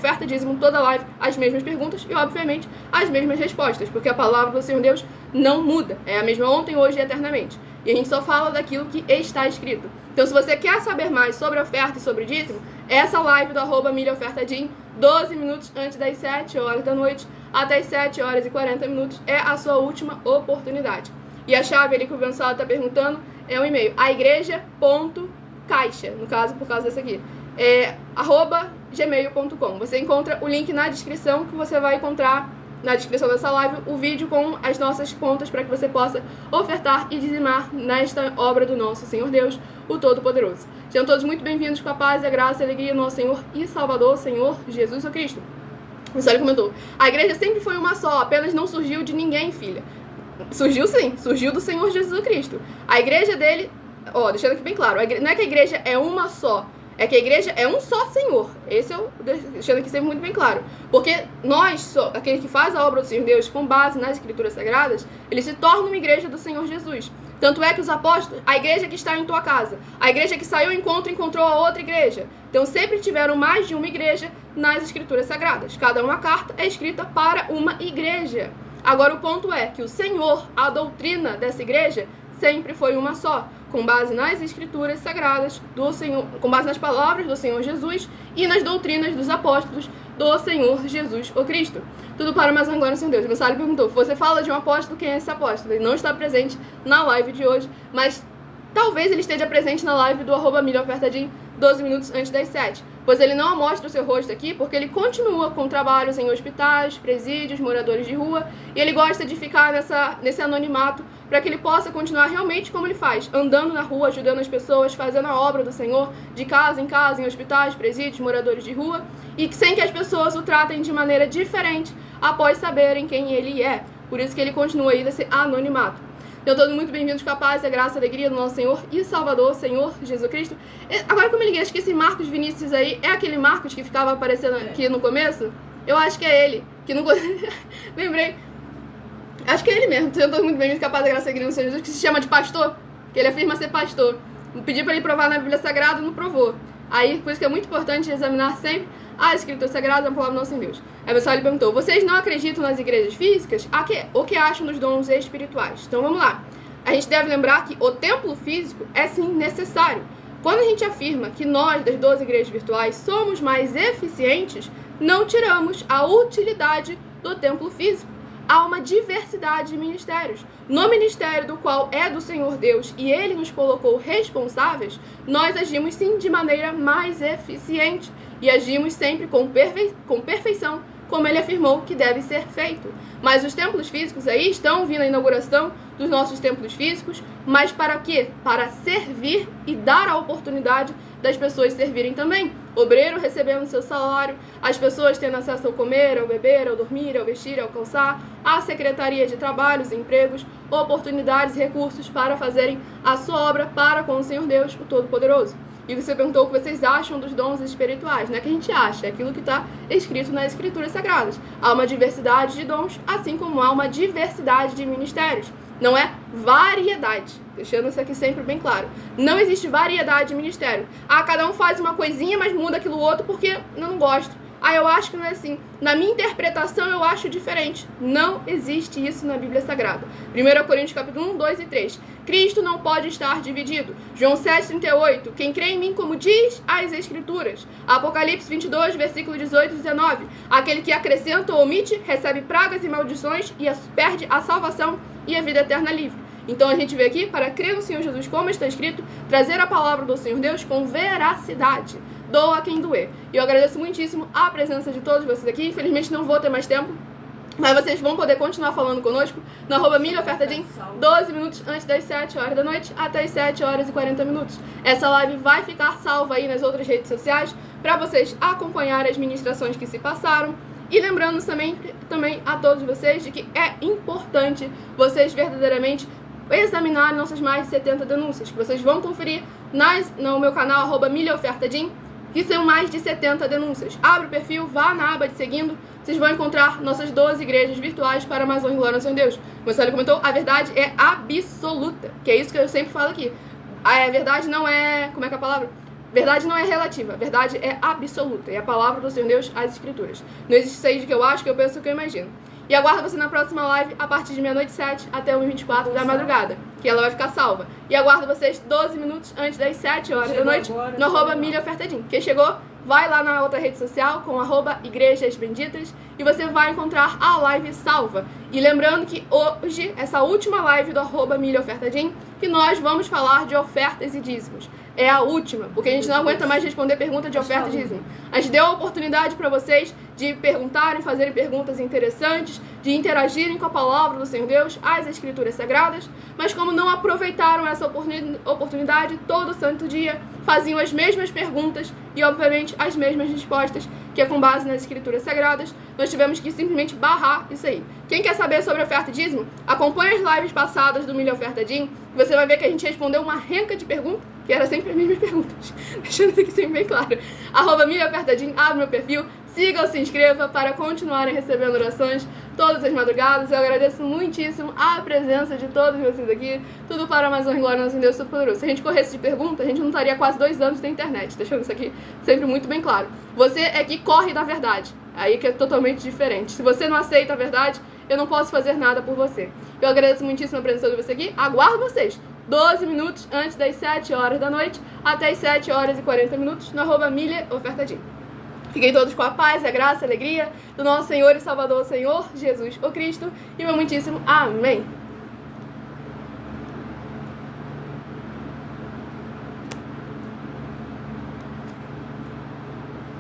Speaker 1: toda live, as mesmas perguntas e, obviamente, as mesmas respostas, porque a palavra do Senhor Deus não muda, é a mesma ontem, hoje e eternamente, e a gente só fala daquilo que está escrito. Então, se você quer saber mais sobre oferta e sobre dízimo, essa live do @mileofertadim, 12 minutos antes das 7 horas da noite, até as 7 horas e 40 minutos, é a sua última oportunidade. E a chave ali que o abençoado está perguntando é o e-mail, aigreja.caixa, no caso, por causa dessa aqui, @gmail.com. Você encontra o link na descrição, que você vai encontrar na descrição dessa live o vídeo com as nossas contas para que você possa ofertar e dizimar nesta obra do nosso Senhor Deus, o Todo-Poderoso. Sejam todos muito bem-vindos com a paz, a graça e a alegria do nosso Senhor e Salvador, Senhor Jesus Cristo. O senhor comentou, a igreja sempre foi uma só, apenas não surgiu de ninguém, filha. Surgiu sim, surgiu do Senhor Jesus Cristo. A igreja dele, deixando aqui bem claro, não é que a igreja é uma só, é que a igreja é um só Senhor. Esse eu deixando aqui sempre muito bem claro. Porque nós, aquele que faz a obra do Senhor Deus com base nas escrituras sagradas, ele se torna uma igreja do Senhor Jesus. Tanto é que os apóstolos, a igreja que está em tua casa, a igreja que saiu ao encontro encontrou a outra igreja. Então sempre tiveram mais de uma igreja nas escrituras sagradas. Cada uma carta é escrita para uma igreja. Agora o ponto é que o Senhor, a doutrina dessa igreja, sempre foi uma só, com base nas escrituras sagradas do Senhor, com base nas palavras do Senhor Jesus e nas doutrinas dos apóstolos do Senhor Jesus, o Cristo. Tudo para mais uma glória, Senhor Deus. O mensageiro perguntou, você fala de um apóstolo, quem é esse apóstolo? Ele não está presente na live de hoje, mas talvez ele esteja presente na live do @mileofertadim, 12 minutos antes das 7. Pois ele não mostra o seu rosto aqui, porque ele continua com trabalhos em hospitais, presídios, moradores de rua, e ele gosta de ficar nesse anonimato, para que ele possa continuar realmente como ele faz, andando na rua, ajudando as pessoas, fazendo a obra do Senhor, de casa, em hospitais, presídios, moradores de rua, e sem que as pessoas o tratem de maneira diferente, após saberem quem ele é. Por isso que ele continua aí nesse anonimato. Então, todos muito bem-vindos com a paz, a graça, a alegria do nosso Senhor e Salvador, Senhor Jesus Cristo. Agora que eu me liguei, acho que esse Marcos Vinícius aí é aquele Marcos que ficava aparecendo aqui no começo? Eu acho que é ele. Que não... Lembrei. Acho que é ele mesmo. Então, todos muito bem-vindos com a paz, a graça, a alegria do Senhor Jesus, que se chama de pastor, que ele afirma ser pastor. Pedi para ele provar na Bíblia Sagrada, não provou. Aí, por isso que é muito importante examinar sempre a Escritura Sagrada, a palavra do nosso Deus. Aí o pessoal ele perguntou, vocês não acreditam nas igrejas físicas? O que acham dos dons espirituais? Então vamos lá. A gente deve lembrar que o templo físico é sim necessário. Quando a gente afirma que nós, das 12 igrejas virtuais, somos mais eficientes, não tiramos a utilidade do templo físico. Há uma diversidade de ministérios. No ministério do qual é do Senhor Deus e Ele nos colocou responsáveis, nós agimos sim de maneira mais eficiente e agimos sempre com perfeição, como Ele afirmou que deve ser feito. Mas os templos físicos aí estão vindo a inauguração dos nossos templos físicos, mas para quê? Para servir e dar a oportunidade das pessoas servirem também. Obreiro recebendo seu salário, as pessoas tendo acesso ao comer, ao beber, ao dormir, ao vestir, ao calçar, a secretaria de trabalhos e empregos, oportunidades e recursos para fazerem a sua obra para com o Senhor Deus, o Todo-Poderoso. E você perguntou o que vocês acham dos dons espirituais. Não é que a gente acha, é aquilo que está escrito nas Escrituras Sagradas. Há uma diversidade de dons, assim como há uma diversidade de ministérios. Não é variedade, deixando isso aqui sempre bem claro. Não existe variedade de ministério. Cada um faz uma coisinha, mas muda aquilo outro porque eu não gosto. Eu acho que não é assim. Na minha interpretação, eu acho diferente. Não existe isso na Bíblia Sagrada. 1 Coríntios capítulo 1, 2 e 3. Cristo não pode estar dividido. João 7,38. Quem crê em mim, como diz as Escrituras. Apocalipse 22, versículo 18 e 19. Aquele que acrescenta ou omite, recebe pragas e maldições e perde a salvação e a vida eterna livre. Então a gente vê aqui, para crer no Senhor Jesus, como está escrito, trazer a palavra do Senhor Deus com veracidade. Doa quem doer. E eu agradeço muitíssimo a presença de todos vocês aqui. Infelizmente não vou ter mais tempo. Mas vocês vão poder continuar falando conosco no @milhaofertadim, 12 minutos antes das 7 horas da noite, até as 7 horas e 40 minutos. Essa live vai ficar salva aí nas outras redes sociais para vocês acompanharem as ministrações que se passaram. E lembrando também a todos vocês de que é importante vocês verdadeiramente examinarem nossas mais de 70 denúncias, que vocês vão conferir no meu canal @milhaofertadim, que são mais de 70 denúncias. Abre o perfil, vá na aba de seguindo, vocês vão encontrar nossas 12 igrejas virtuais para mais honra e glória ao Senhor Deus. Como você comentou, a verdade é absoluta, que é isso que eu sempre falo aqui. A verdade não é... como é que é a palavra? Verdade não é relativa, verdade é absoluta. É a palavra do Senhor Deus, as Escrituras. Não existe seja que eu acho, que eu penso, que eu imagino. E aguardo você na próxima live a partir de meia-noite 7 até 1h24 da madrugada, que ela vai ficar salva. E aguardo vocês 12 minutos antes das 7 horas da noite no @milhaofertadim. Quem chegou, vai lá na outra rede social com @igrejas benditas e você vai encontrar a live salva. E lembrando que hoje, essa última live do @milhaofertadim, que nós vamos falar de ofertas e dízimos. É a última, porque a gente não aguenta mais responder pergunta de oferta e dízimo. A gente deu a oportunidade para vocês de perguntarem, fazerem perguntas interessantes, de interagirem com a palavra do Senhor Deus, as Escrituras Sagradas, mas como não aproveitaram essa oportunidade, todo santo dia faziam as mesmas perguntas e, obviamente, as mesmas respostas, que é com base nas Escrituras Sagradas, nós tivemos que simplesmente barrar isso aí. Quem quer saber sobre oferta e dízimo, acompanhe as lives passadas do Milha Ofertadim, você vai ver que a gente respondeu uma renca de perguntas, que era sempre as mesmas perguntas, deixando isso aqui sempre bem claro. @milhaofertadim, abre meu perfil, siga ou se inscreva para continuarem recebendo orações todas as madrugadas. Eu agradeço muitíssimo a presença de todos vocês aqui, tudo para mais honra e glória ao nosso Deus Todo-Poderoso. Se a gente corresse de pergunta, a gente não estaria quase 2 anos na internet, deixando isso aqui sempre muito bem claro. Você é que corre da verdade, aí que é totalmente diferente. Se você não aceita a verdade, eu não posso fazer nada por você. Eu agradeço muitíssimo a presença de vocês aqui, aguardo vocês 12 minutos antes das 7 horas da noite, até as 7 horas e 40 minutos, no @milhaofertadim. Fiquem todos com a paz, a graça, a alegria do nosso Senhor e Salvador, Senhor Jesus o Cristo, e meu muitíssimo amém.